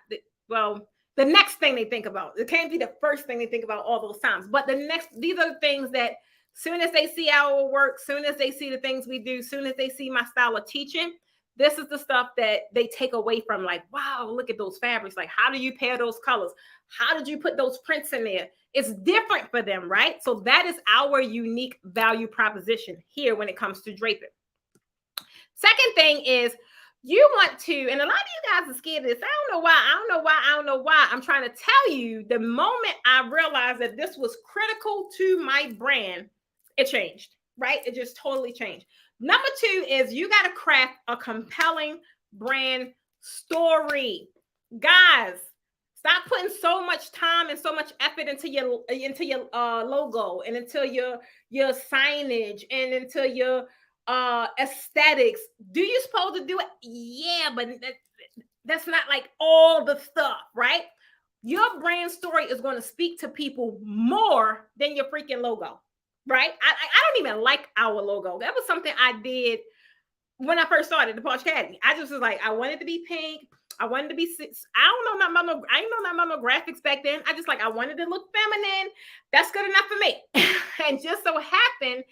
well, the next thing they think about. It can't be the first thing they think about all those times. But these are the things that soon as they see our work, soon as they see the things we do, soon as they see my style of teaching, This is the stuff that they take away from, like, wow, look at those fabrics. Like, how do you pair those colors? How did you put those prints in there? It's different for them, right? So that is our unique value proposition here when it comes to draping. Second thing is, you want to, and a lot of you guys are scared of this. I don't know why. I'm trying to tell you, the moment I realized that this was critical to my brand, it changed, right? It just totally changed. Number two is, you got to craft a compelling brand story. Guys, stop putting so much time and so much effort into your logo, and into your signage, and into your aesthetics. Do you supposed to do it? Yeah, but that's not like all the stuff, right? Your brand story is going to speak to people more than your freaking logo, right? I don't even like our logo. That was something I did when I first started the Posh Academy. I just was like, I wanted to be pink. I wanted to be, I didn't know not my graphics back then. I wanted to look feminine. That's good enough for me. And just so happened,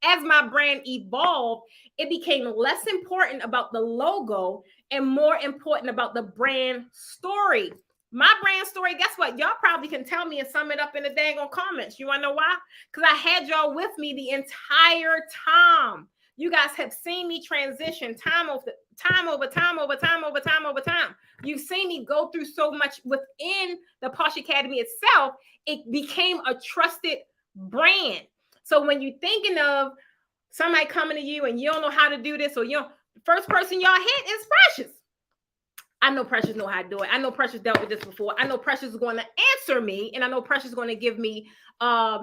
as my brand evolved, it became less important about the logo and more important about the brand story. My brand story, guess what? Y'all probably can tell me and sum it up in the dang on comments. You want to know why? Because I had y'all with me the entire time. You guys have seen me transition time over time. You've seen me go through so much within the Posh Academy itself. It became a trusted brand. So when you're thinking of somebody coming to you and you don't know how to do this, or the first person y'all hit is Precious. I know Precious know how to do it. I know Precious dealt with this before. I know Precious is going to answer me, and I know Precious is going to give me a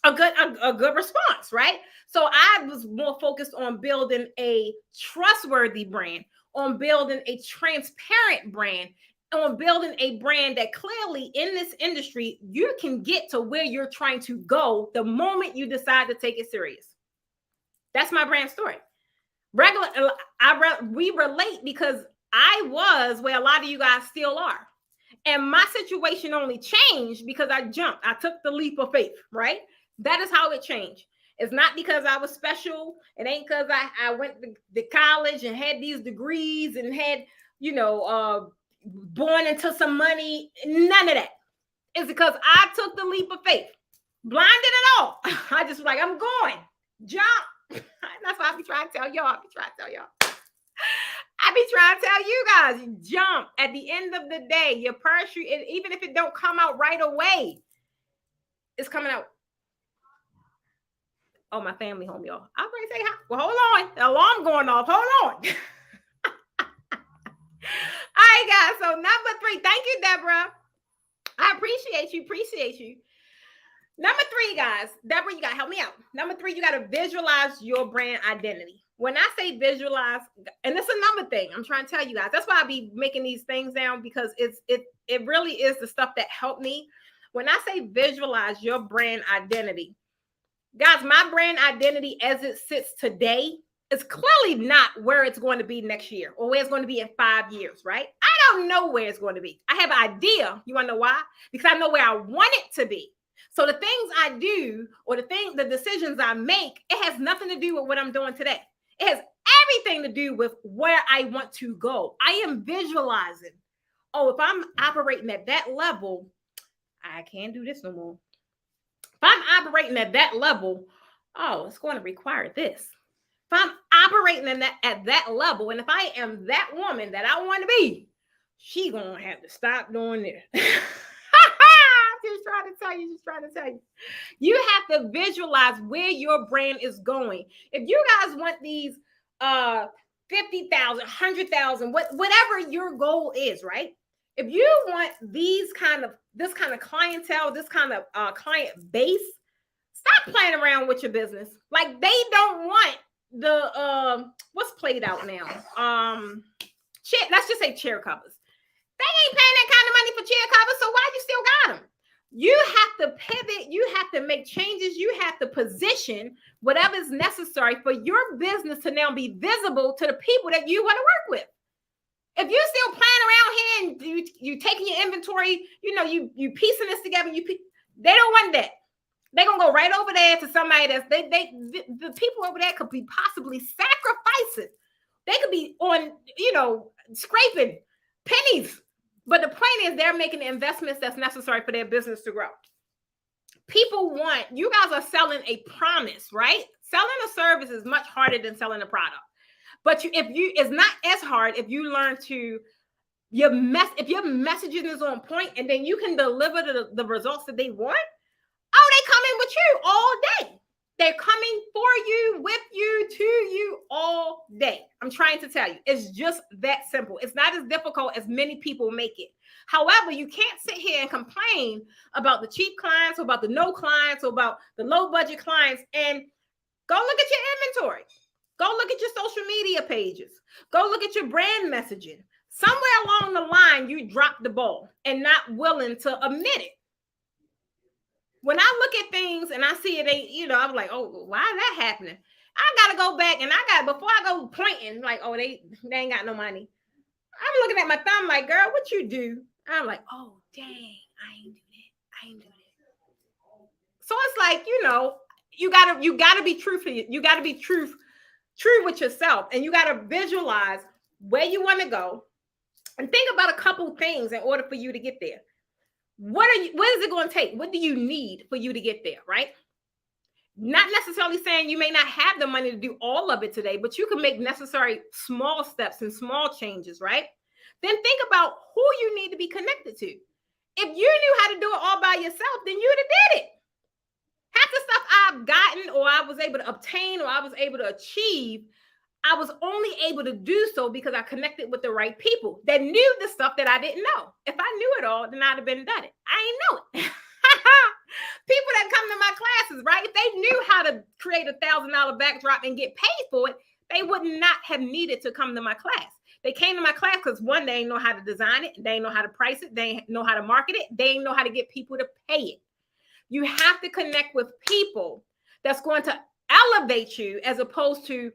good response, right? So I was more focused on building a trustworthy brand, on building a transparent brand, on building a brand that clearly in this industry, you can get to where you're trying to go the moment you decide to take it serious. That's my brand story. We relate because I was where a lot of you guys still are. And my situation only changed because I jumped. I took the leap of faith, right? That is how it changed. It's not because I was special. It ain't because I went to college and had these degrees and had, born into some money. None of that. It's because I took the leap of faith. Blinded at all. I just was like, I'm going. Jump. That's what I be trying to tell y'all. I be trying to tell you guys, jump. At the end of the day, your parachute, even if it don't come out right away, it's coming out. Oh, my family home, y'all. I'm going to say hi. Well, hold on. The alarm going off. Hold on. All right, guys. So number 3, thank you, Deborah. I appreciate you. Number 3, guys. Deborah, you got to help me out. Number 3, you got to visualize your brand identity. When I say visualize, and it's another thing I'm trying to tell you guys. That's why I be making these things down, because it really is the stuff that helped me. When I say visualize your brand identity, guys, my brand identity as it sits today is clearly not where it's going to be next year or where it's going to be in 5 years, right? I don't know where it's going to be. I have an idea. You want to know why? Because I know where I want it to be. So the things I do, or the decisions I make, it has nothing to do with what I'm doing today. It has everything to do with where I want to go. I am visualizing. Oh, if I'm operating at that level, I can't do this no more. If I'm operating at that level, oh, it's going to require this. If I'm operating at that level, and if I am that woman that I want to be, she going to have to stop doing this. Just trying to tell you. You have to visualize where your brand is going. If you guys want these 50,000, 100,000, whatever your goal is, right? If you want this kind of clientele, this kind of client base, stop playing around with your business. Like, they don't want the what's played out now. Let's just say chair covers. They ain't paying that kind of money for chair covers, so why you still got them? You have to pivot. You have to make changes. You have to position whatever is necessary for your business to now be visible to the people that you want to work with. If you're still playing around here and you taking your inventory, you piecing this together, they don't want that. They're gonna go right over there to somebody the people over there could be possibly sacrificing They could be on, scraping pennies. But the point is they're making the investments that's necessary for their business to grow. People want, you guys are selling a promise, right? Selling a service is much harder than selling a product. But it's not as hard if you learn to, if your messaging is on point and then you can deliver the results that they want. Oh, they come in with you all day. They're coming for you, with you, to you all day. I'm trying to tell you, it's just that simple. It's not as difficult as many people make it. However, you can't sit here and complain about the cheap clients or about the no clients or about the low budget clients and go look at your inventory. Go look at your social media pages. Go look at your brand messaging. Somewhere along the line, you dropped the ball and not willing to admit it. When I look at things and I see it, I'm like, oh, why is that happening? I got to go back and before I go pointing, like, oh, they ain't got no money. I'm looking at my thumb like, girl, what you do? I'm like, oh, dang, I ain't do that. So it's like, you gotta be true for you. You gotta be true with yourself, and you gotta visualize where you want to go and think about a couple things in order for you to get there. What is it going to take? What do you need for you to get there, right? Not necessarily saying you may not have the money to do all of it today, but you can make necessary small steps and small changes, right? Then think about who you need to be connected to. If you knew how to do it all by yourself, then you'd have did it. Half the stuff I've gotten or I was able to obtain or I was able to achieve, I was only able to do so because I connected with the right people that knew the stuff that I didn't know. If I knew it all, then I'd have been done it. I ain't know it. People that come to my classes, right? If they knew how to create $1,000 backdrop and get paid for it, they would not have needed to come to my class. They came to my class because one, they didn't know how to design it. They didn't know how to price it. They didn't know how to market it. They didn't know how to get people to pay it. You have to connect with people that's going to elevate you as opposed to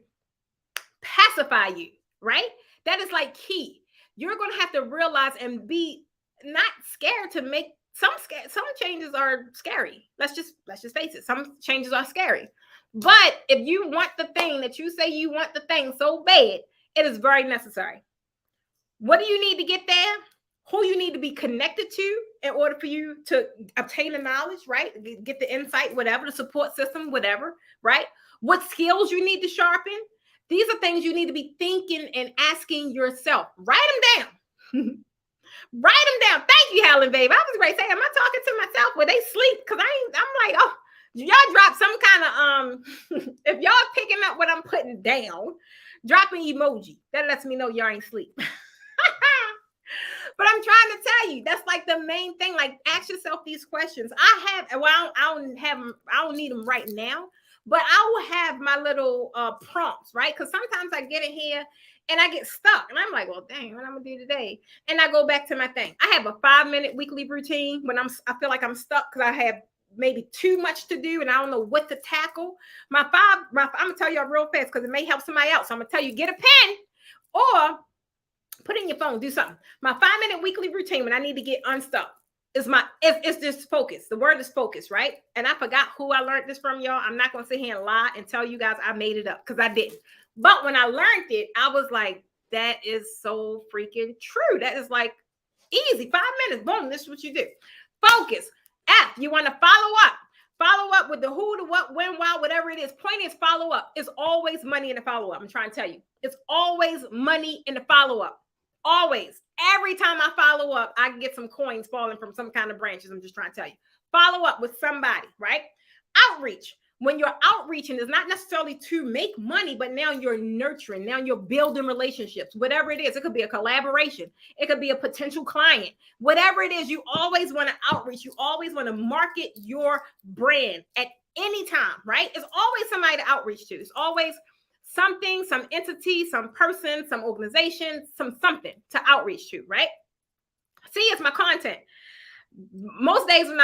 pacify you, right? That is like key. You're going to have to realize and be not scared to make some changes are scary. Let's just face it. Some changes are scary. But if you want the thing that you say you want the thing so bad, it is very necessary. What do you need to get there? Who you need to be connected to in order for you to obtain the knowledge, right? Get the insight, whatever, the support system, whatever, right? What skills you need to sharpen. These are things you need to be thinking and asking yourself. Write them down. Write them down. Thank you, Helen, babe. I was ready to say, am I talking to myself where they sleep? Because I'm like, oh, y'all drop some kind of, if y'all picking up what I'm putting down, drop an emoji. That lets me know y'all ain't sleep. But I'm trying to tell you, that's like the main thing. Like, ask yourself these questions. I don't need them right now, but I will have my little prompts, right? Because sometimes I get in here and I get stuck and I'm like, well, dang, what I'm gonna do today? And I go back to my thing. I have a 5-minute weekly routine when I feel like I'm stuck because I have maybe too much to do and I don't know what to tackle. I'm gonna tell you real fast because it may help somebody else. So I'm gonna tell you, get a pen or put it in your phone, do something. My 5-minute weekly routine when I need to get unstuck is it's just focus. The word is focus, right? And I forgot who I learned this from, y'all. I'm not going to sit here and lie and tell you guys I made it up because I didn't. But when I learned it, I was like, that is so freaking true. That is like easy. 5 minutes. Boom. This is what you do. Focus. F, you want to follow up. Follow up with the who, the what, when, why, whatever it is. Point is follow up. It's always money in the follow up. I'm trying to tell you. It's always money in the follow up. Always. Every time I follow up, I get some coins falling from some kind of branches. I'm just trying to tell you. Follow up with somebody, right? Outreach. When you're outreaching, is not necessarily to make money, but now you're nurturing. Now you're building relationships. Whatever it is, it could be a collaboration. It could be a potential client. Whatever it is, you always want to outreach. You always want to market your brand at any time, right? It's always somebody to outreach to. It's always something, some entity, some person, some organization, something to outreach to, right? See, it's my content. Most days when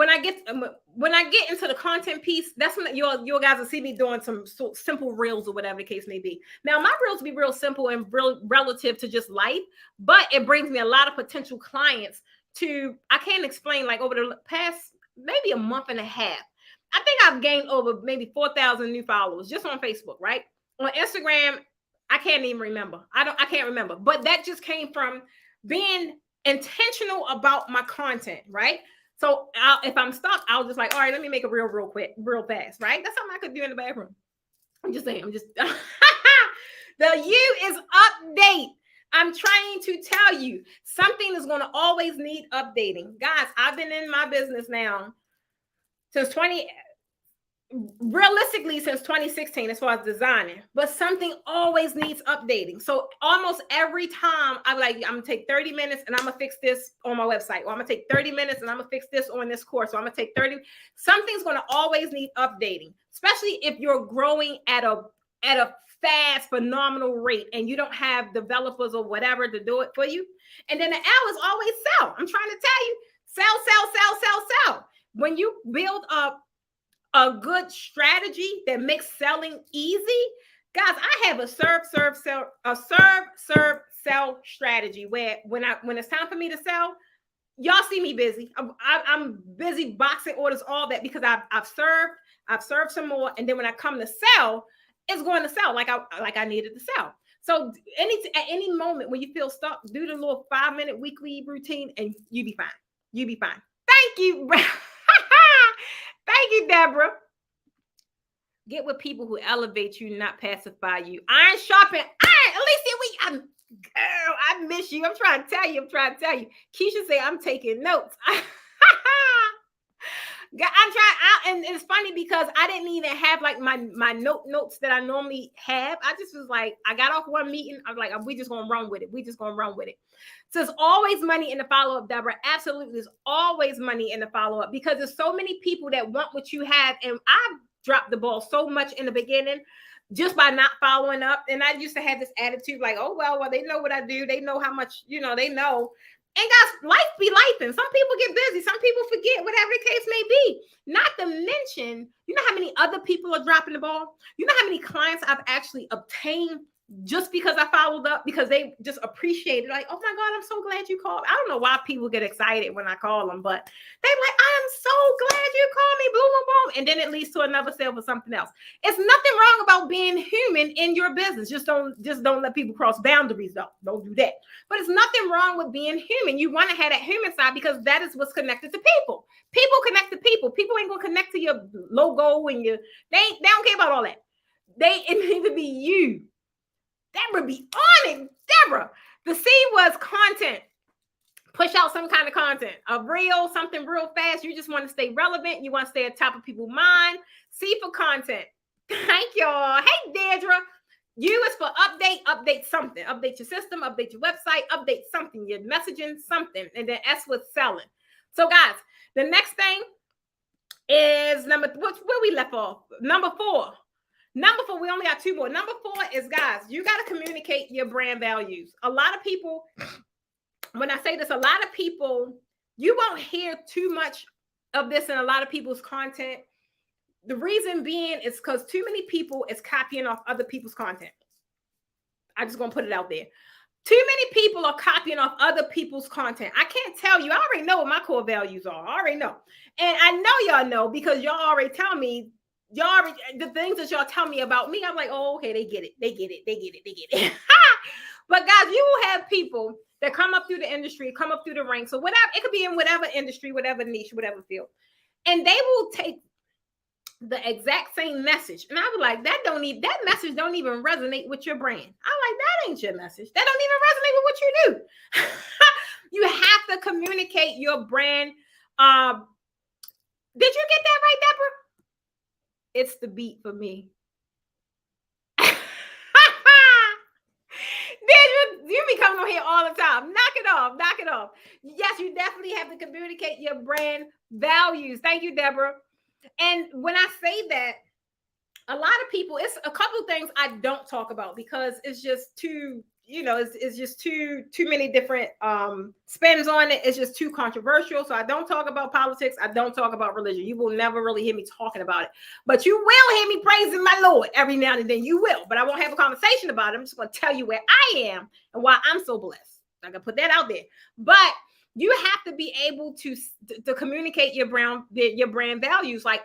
I get into the content piece, that's when you guys will see me doing some simple reels or whatever the case may be. Now, my reels be real simple and real relative to just life, but it brings me a lot of potential clients I can't explain, like over the past maybe a month and a half. I think I've gained over maybe 4,000 new followers just on Facebook, right? On Instagram, I can't even remember. I can't remember. But that just came from being intentional about my content, right? So if I'm stuck, I'll just like, all right, let me make it real quick, real fast, right? That's something I could do in the bathroom. I'm just saying, the U is update. I'm trying to tell you, something is going to always need updating. Guys, I've been in my business now since realistically since 2016 as far as designing, but something always needs updating. So almost every time I'm like, I'm gonna take 30 minutes and I'm gonna fix this on my website, or I'm gonna take 30 minutes and I'm gonna fix this on this course, or I'm gonna take 30. Something's gonna always need updating, especially if you're growing at a fast, phenomenal rate and you don't have developers or whatever to do it for you. And then the L is always sell. I'm trying to tell you, sell. When you build up a good strategy that makes selling easy, guys, I have a serve, sell strategy where when it's time for me to sell, y'all see me busy. I'm busy boxing orders, all that, because I've served some more, and then when I come to sell, it's going to sell like I needed to sell. So at any moment when you feel stuck, do the little 5-minute weekly routine, and you be fine. You be fine. Thank you. Thank you, Deborah. Get with people who elevate you, not pacify you. Iron sharpen iron. Alicia, girl, I miss you. I'm trying to tell you. Keisha say I'm taking notes. I'm trying, and it's funny because I didn't even have like my notes that I normally have. I just was like, I got off one meeting. I was like, we just gonna run with it. So there's always money in the follow-up, Deborah. Absolutely, there's always money in the follow-up, because there's so many people that want what you have, and I've dropped the ball so much in the beginning just by not following up. And I used to have this attitude like, oh well, they know what I do. They know how much, they know. And guys, life be lifing. Some people get busy. Some people forget, whatever the case may be. Not to mention, you know how many other people are dropping the ball? You know how many clients I've actually obtained just because I followed up, because they just appreciate it. Like, oh my God, I'm so glad you called. I don't know why people get excited when I call them, but they're like, I am so glad you called me, boom, boom, boom. And then it leads to another sale for something else. It's nothing wrong about being human in your business. Just don't let people cross boundaries, though. Don't do that. But it's nothing wrong with being human. You want to have that human side, because that is what's connected to people. People connect to people. People ain't gonna connect to your logo and they don't care about all that. It needs to be you. Deborah be on it. Deborah. The C was content. Push out some kind of content. Something real fast. You just want to stay relevant. You want to stay at top of people's mind. C for content. Thank y'all. Hey, Deirdre. U is for update something. Update your system, update your website, update something, your messaging, something. And then S was selling. So guys, the next thing is where we left off. Number four, we only got 2 more. Number 4 is, guys, you got to communicate your brand values. A lot of people, when I say this, you won't hear too much of this in a lot of people's content. The reason being is because too many people is copying off other people's content. I'm just going to put it out there. Too many people are copying off other people's content. I can't tell you. I already know what my core values are. I already know. And I know y'all know, because y'all already tell me. The things that y'all tell me about me, I'm like, oh, okay, they get it. But guys, you will have people that come up through the industry, come up through the ranks, or whatever. It could be in whatever industry, whatever niche, whatever field. And they will take the exact same message. And I was like, that message don't even resonate with your brand. I'm like, that ain't your message. That don't even resonate with what you do. You have to communicate your brand. Did you get that right, Deborah? It's the beat for me. You be coming on here all the time. Knock it off. Yes, you definitely have to communicate your brand values. Thank you, Deborah. And when I say that, a lot of people, it's a couple of things I don't talk about, because it's just too, it's just too many different spins on it. It's just too controversial. So I don't talk about politics. I don't talk about religion. You will never really hear me talking about it, but you will hear me praising my Lord every now and then. You will, but I won't have a conversation about it. I'm just going to tell you where I am and why I'm so blessed. I can put that out there, but you have to be able to communicate your brand values. Like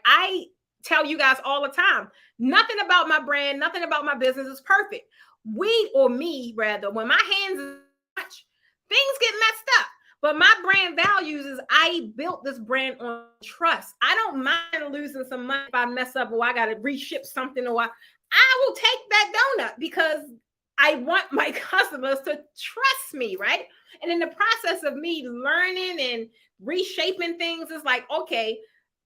tell you guys all the time, nothing about my brand, nothing about my business is perfect. Me rather, when my hands is touch, things get messed up. But my brand values is I built this brand on trust. I don't mind losing some money if I mess up or I got to reship something, or I will take that donut because I want my customers to trust me, right? And in the process of me learning and reshaping things, it's like, okay,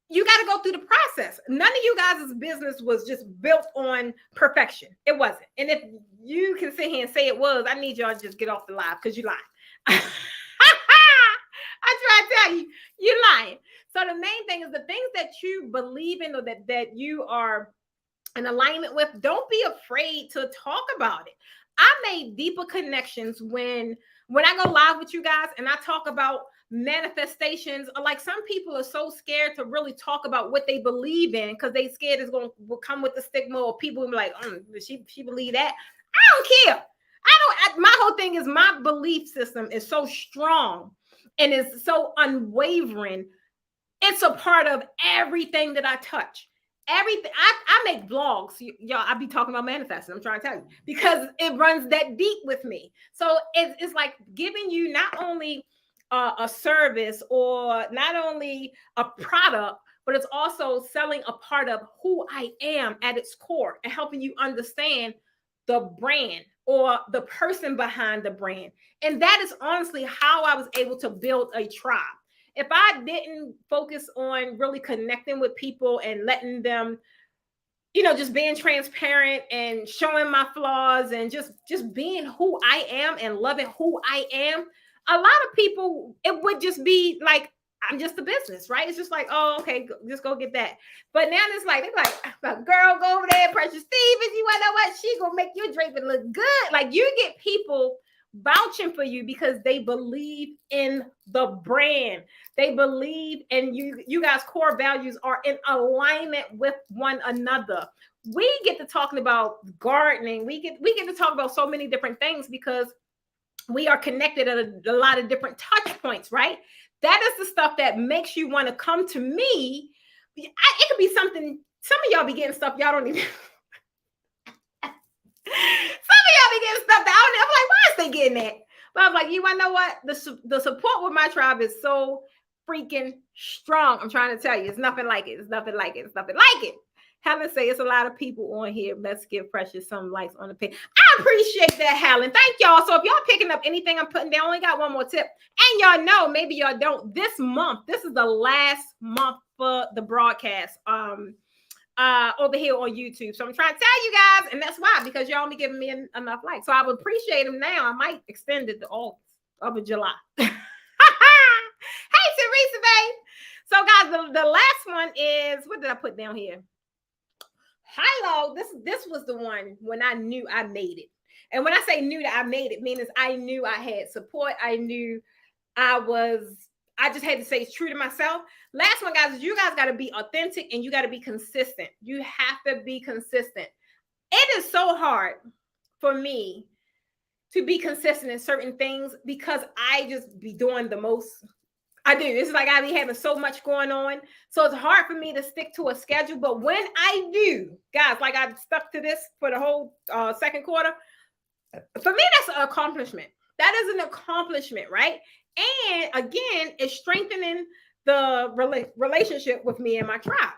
you got to go through the process. None of you guys' business was just built on perfection. It wasn't. And if you can sit here and say it was, I need y'all to just get off the live because you lying. I try to tell you, you're lying. So the main thing is the things that you believe in or that you are in alignment with, don't be afraid to talk about it. I made deeper connections when I go live with you guys and I talk about manifestations. Like, some people are so scared to really talk about what they believe in because they scared it's going to come with the stigma, or people will be like, she believe that. I don't care. My whole thing is my belief system is so strong and is so unwavering. It's a part of everything that I touch. Everything. I make vlogs, y'all. I be talking about manifesting. I'm trying to tell you because it runs that deep with me. So it's like giving you not only a service or not only a product, but it's also selling a part of who I am at its core and helping you understand the brand or the person behind the brand. And that is honestly how I was able to build a tribe. If I didn't focus on really connecting with people and letting them, just being transparent and showing my flaws and just being who I am and loving who I am, a lot of people, it would just be like, I'm just a business, right? It's just like, oh, okay, just go get that. But now it's like, girl, go over there, Precious Stevens. You want to know what? She gonna make your draping look good. Like, you get people vouching for you because they believe in the brand. They believe, and you guys' core values are in alignment with one another. We get to talking about gardening. We get to talk about so many different things because we are connected at a lot of different touch points, right? That is the stuff that makes you want to come to me. It could be something. Some of y'all be getting stuff y'all don't even. Some of y'all be getting stuff that I don't. I'm like, why is they getting that? But I'm like, you want to know what? The support with my tribe is so freaking strong. I'm trying to tell you, it's nothing like it. It's nothing like it. It's nothing like it. Helen say it's a lot of people on here. Let's give Precious some likes on the page. I appreciate that, Helen. Thank y'all. So if y'all picking up anything I'm putting down, I only got one more tip. And y'all know, maybe y'all don't. This month, this is the last month for the broadcast over here on YouTube. So I'm trying to tell you guys, and that's why, because y'all only giving me enough likes. So I would appreciate them now. I might extend it to all of July. Hey, Teresa, babe. So guys, the last one is, what did I put down here? Hello, this was the one when I knew I made it. And when I say knew that I made it, means I knew I had support. I knew I just had to stay true to myself. Last one, guys, is you guys got to be authentic and you got to be consistent. You have to be consistent. It is so hard for me to be consistent in certain things because I just be doing the most. I do. It's like I be having so much going on. So it's hard for me to stick to a schedule. But when I do, guys, like I've stuck to this for the whole second quarter, for me, that's an accomplishment. That is an accomplishment, right? And again, it's strengthening the relationship with me and my tribe.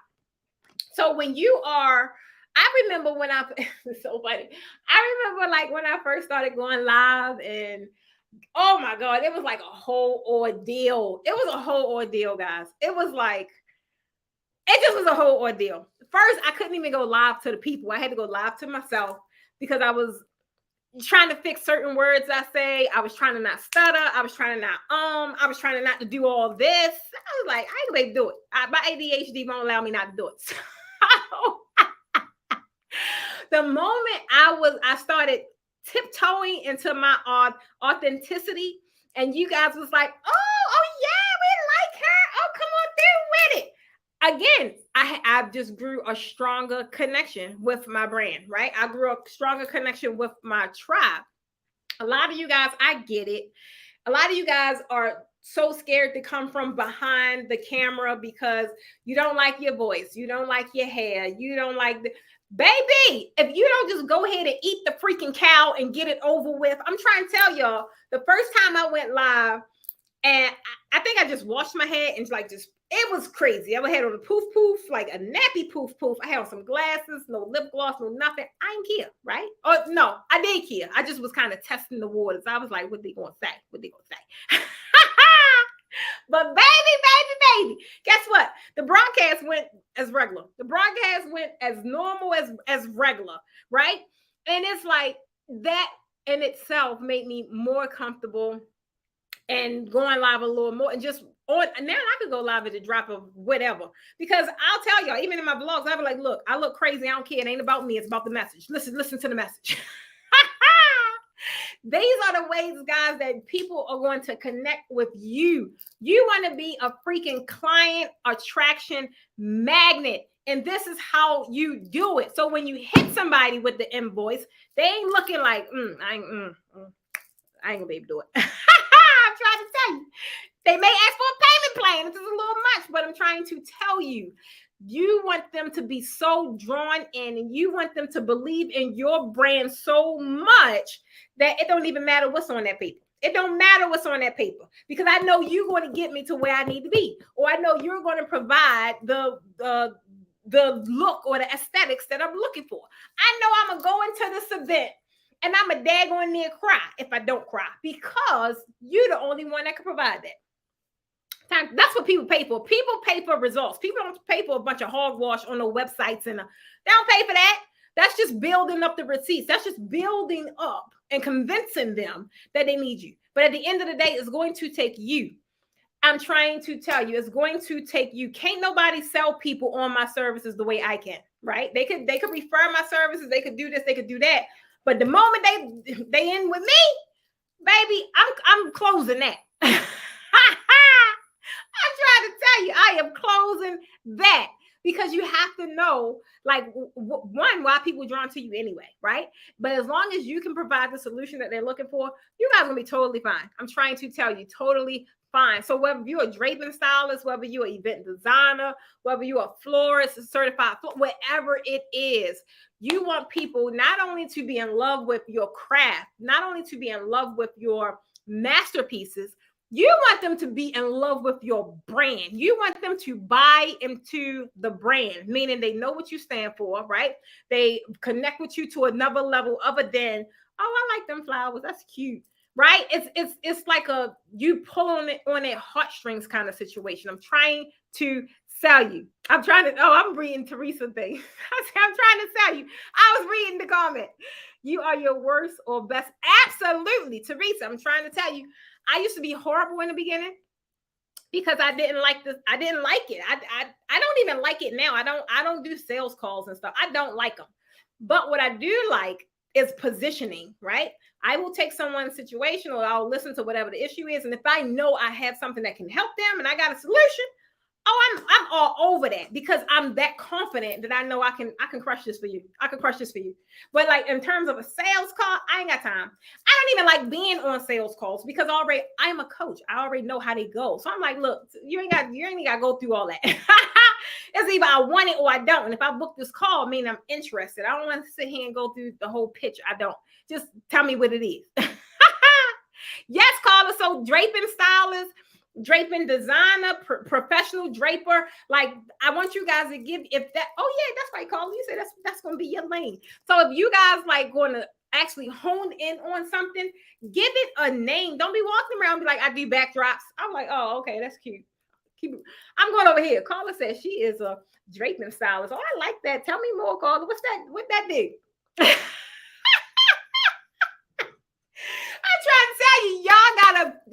So when you are, I remember when it's so funny. I remember like when I first started going live and oh my God, it was like a whole ordeal. It was a whole ordeal, guys. It just was a whole ordeal. First, I couldn't even go live to the people. I had to go live to myself because I was trying to fix certain words I say. I was trying to not stutter. I was trying to not I was trying to not to do all this. I was like, I ain't gonna do it. My ADHD won't allow me not to do it. So, the moment I started tiptoeing into my authenticity, and you guys was like, oh yeah, we like her. Oh, come on through with it. Again, I just grew a stronger connection with my brand, right? I grew a stronger connection with my tribe. A lot of you guys, I get it. A lot of you guys are so scared to come from behind the camera because you don't like your voice, you don't like your hair, you don't like the baby. If you don't just go ahead and eat the freaking cow and get it over with. I'm trying to tell y'all, the first time I went live, and I think I just washed my hair and like just it was crazy. I had on a poof poof, like a nappy poof poof. I had on some glasses, no lip gloss, no nothing. I didn't care, right? Or no, I did care. I just was kind of testing the waters. I was like, what they gonna say? What they gonna say? But baby, guess what? The broadcast went as regular. The broadcast went as normal as regular, right? And it's like that in itself made me more comfortable and going live a little more and just on now I could go live at the drop of whatever, because I'll tell y'all, even in my vlogs, I'll be like, look, I look crazy, I don't care, it ain't about me, it's about the message. Listen to the message. These are the ways, guys, that people are going to connect with you. You want to be a freaking client attraction magnet. And this is how you do it. So when you hit somebody with the invoice, they ain't looking like, I ain't gonna be able to do it. I'm trying to tell you. They may ask for a payment plan. This is a little much, but I'm trying to tell you. You want them to be so drawn in, and you want them to believe in your brand so much that it don't even matter what's on that paper. It don't matter what's on that paper, because I know you're going to get me to where I need to be, or I know you're going to provide the look or the aesthetics that I'm looking for. I know I'm going to go into this event and I'm a daggone near cry if I don't cry, because you're the only one that can provide that. That's what people pay for. People pay for results. People don't pay for a bunch of hogwash on the websites, and they don't pay for that. That's just building up the receipts. That's just building up and convincing them that they need you. But at the end of the day, it's going to take you. I'm trying to tell you, it's going to take you. Can't nobody sell people on my services the way I can, right? They could refer my services. They could do this. They could do that. But the moment they in with me, baby, I'm closing that. I'm trying to tell you, I am closing that, because you have to know, like, one, why people are drawn to you anyway, right? But as long as you can provide the solution that they're looking for, you guys are going to be totally fine. I'm trying to tell you, totally fine. So whether you're a draping stylist, whether you're an event designer, whether you're a florist, a certified, whatever it is, you want people not only to be in love with your craft, not only to be in love with your masterpieces, you want them to be in love with your brand. You want them to buy into the brand, meaning they know what you stand for, right? They connect with you to another level other than, oh, I like them flowers. That's cute, right? It's like a you pull on it heartstrings kind of situation. I'm trying to sell you. I'm reading Teresa thing. I'm trying to sell you. I was reading the comment. You are your worst or best. Absolutely, Teresa. I'm trying to tell you. I used to be horrible in the beginning because I didn't like this. I didn't like it. I don't even like it now. I don't do sales calls and stuff. I don't like them. But what I do like is positioning, right? I will take someone's situation, or I'll listen to whatever the issue is. And if I know I have something that can help them and I got a solution, oh, I'm all over that, because I'm that confident that I know I can crush this for you. I can crush this for you. But like in terms of a sales call, I ain't got time. I don't even like being on sales calls, because I'm a coach. I already know how they go. So I'm like, look, you ain't got to go through all that. It's either I want it or I don't. And if I book this call, I mean, I'm interested. I don't want to sit here and go through the whole pitch. I don't. Just tell me what it is. Yes, caller. So draping stylist, draping designer, professional draper. Like, I want you guys to give, if that, oh yeah, that's right, Carla. You said that's going to be your lane. So if you guys like going to actually hone in on something, give it a name. Don't be walking around and be like, I do backdrops. I'm like, oh, okay, that's cute. I'm going over here. Carla says she is a draping stylist. Oh, I like that. Tell me more, Carla. What's that? What that do? I'm trying to tell you,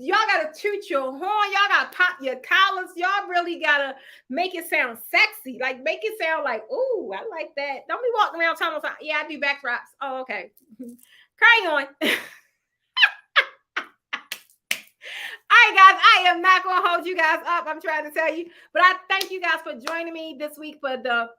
y'all gotta toot your horn. Y'all gotta pop your collars. Y'all really gotta make it sound sexy. Like, make it sound like, ooh, I like that. Don't be walking around telling us, yeah, I do backdrops. Oh, okay. Carry on. All right, guys, I am not going to hold you guys up. I'm trying to tell you. But I thank you guys for joining me this week for the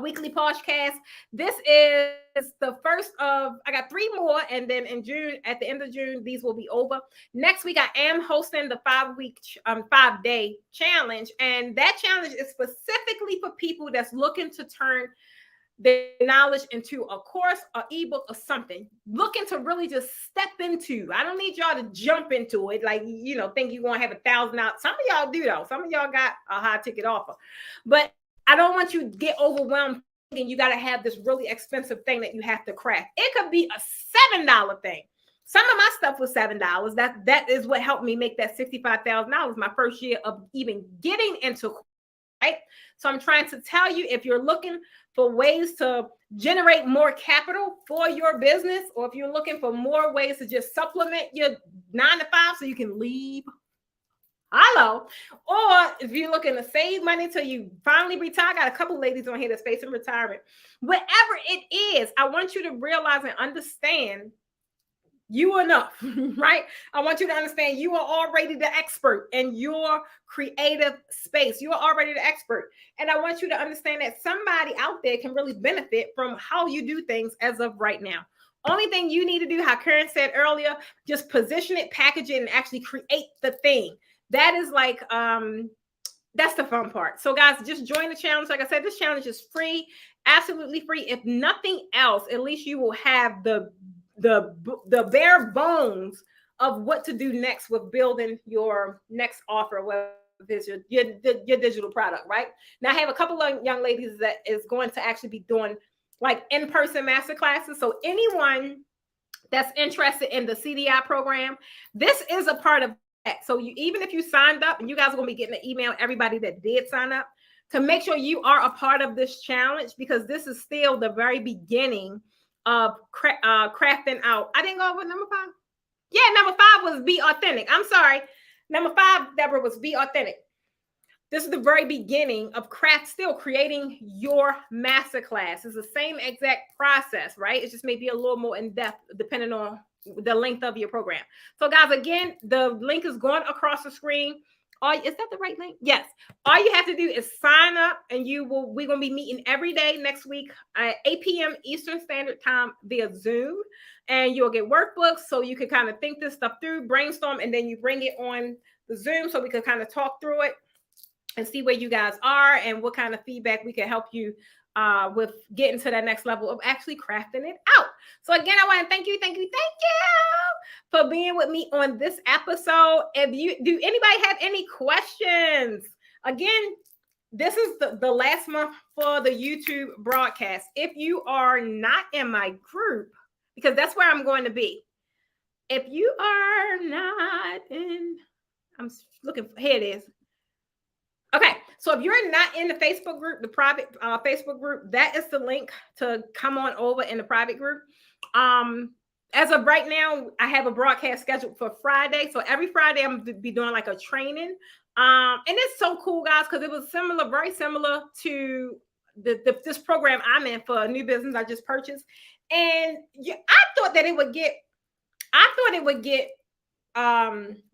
weekly podcast. This is the first of, I got 3 more, and then in June, at the end of June, these will be over. Next week, I am hosting the 5-day challenge, and that challenge is specifically for people that's looking to turn their knowledge into a course, an ebook, or something. Looking to really just step into. I don't need y'all to jump into it, like, think you're gonna have $1,000. Some of y'all do though. Some of y'all got a high ticket offer, but I don't want you to get overwhelmed thinking you got to have this really expensive thing that you have to craft. It could be a $7 thing. Some of my stuff was $7. That is what helped me make that $65,000 my first year of even getting into, right? So I'm trying to tell you, if you're looking for ways to generate more capital for your business, or if you're looking for more ways to just supplement your 9 to 5 so you can leave, hello, or if you're looking to save money till you finally retire, I got a couple ladies on here that's facing retirement. Whatever it is, I want you to realize and understand you are enough, right? I want you to understand you are already the expert in your creative space. You are already the expert. And I want you to understand that somebody out there can really benefit from how you do things as of right now. Only thing you need to do, how Karen said earlier, just position it, package it, and actually create the thing. That is like, that's the fun part. So guys, just join the challenge. Like I said, this challenge is free, absolutely free. If nothing else, at least you will have the bare bones of what to do next with building your next offer, whether it's your digital product, right? Now I have a couple of young ladies that is going to actually be doing like in-person master classes. So anyone that's interested in the CDI program, this is a part of that. So even if you signed up, and you guys are going to be getting an email, everybody that did sign up, to make sure you are a part of this challenge, because this is still the very beginning of crafting out. I didn't go over number 5. Yeah, number 5 was be authentic. I'm sorry. Number 5, Deborah, was be authentic. This is the very beginning of still creating your masterclass. It's the same exact process, right? It just may be a little more in depth depending on the length of your program. So guys, again, the link is going across the screen. Is that the right link? Yes. All you have to do is sign up, and we're going to be meeting every day next week at 8 p.m. Eastern Standard Time via Zoom. And you'll get workbooks so you can kind of think this stuff through, brainstorm, and then you bring it on the Zoom so we can kind of talk through it and see where you guys are and what kind of feedback we can help you with getting to that next level of actually crafting it out. So again, I want to thank you for being with me on this episode. Do anybody have any questions? Again, this is the last month for the YouTube broadcast. If you are not in my group, because that's where I'm going to be. If you are not in, I'm looking, here it is. Okay, so if you're not in the Facebook group, the private Facebook group, that is the link to come on over in the private group. As of right now, I have a broadcast scheduled for Friday. So every Friday, I'm going to be doing like a training. And it's so cool, guys, because it was very similar to this program I'm in for a new business I just purchased. And I thought it would get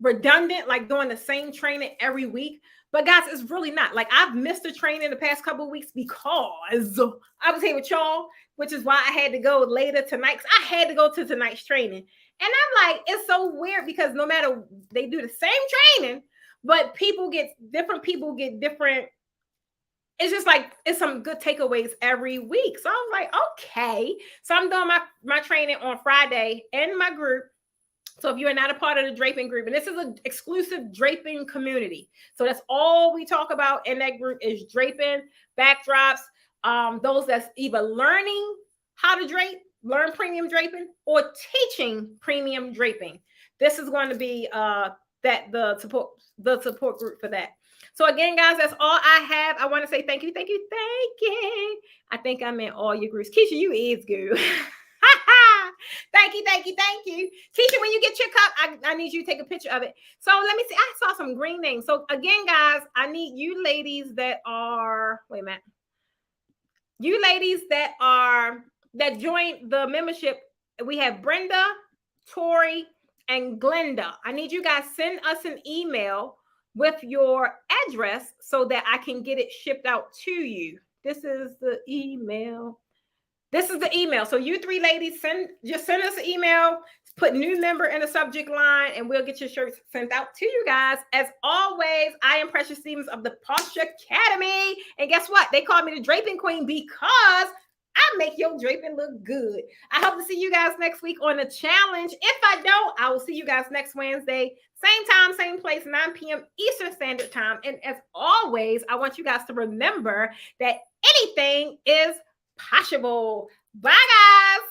redundant, like doing the same training every week. But guys, it's really not. Like, I've missed a training the past couple of weeks because I was here with y'all, which is why I had to go later tonight. Because I had to go to tonight's training. And I'm like, it's so weird because no matter, they do the same training, but different people get different. It's just like, it's some good takeaways every week. So I was like, okay. So I'm doing my training on Friday in my group. So if you are not a part of the draping group, and this is an exclusive draping community. So that's all we talk about in that group is draping, backdrops, those that's either learning how to drape, learn premium draping, or teaching premium draping. This is going to be the support group for that. So again, guys, that's all I have. I want to say thank you. I think I'm in all your groups. Keisha, you is good. Thank you. Keisha, when you get your cup, I need you to take a picture of it. So let me see. I saw some green names. So again, guys, I need you ladies that joined the membership. We have Brenda, Tori, and Glenda. I need you guys send us an email with your address so that I can get it shipped out to you. This is the email. This is the email. So you three ladies, send us an email, put new member in the subject line, and we'll get your shirts sent out to you guys. As always, I am Precious Stevens of the Posture Academy. And guess what? They call me the Draping Queen because I make your draping look good. I hope to see you guys next week on the challenge. If I don't, I will see you guys next Wednesday. Same time, same place, 9 p.m. Eastern Standard Time. And as always, I want you guys to remember that anything is possible. Bye, guys.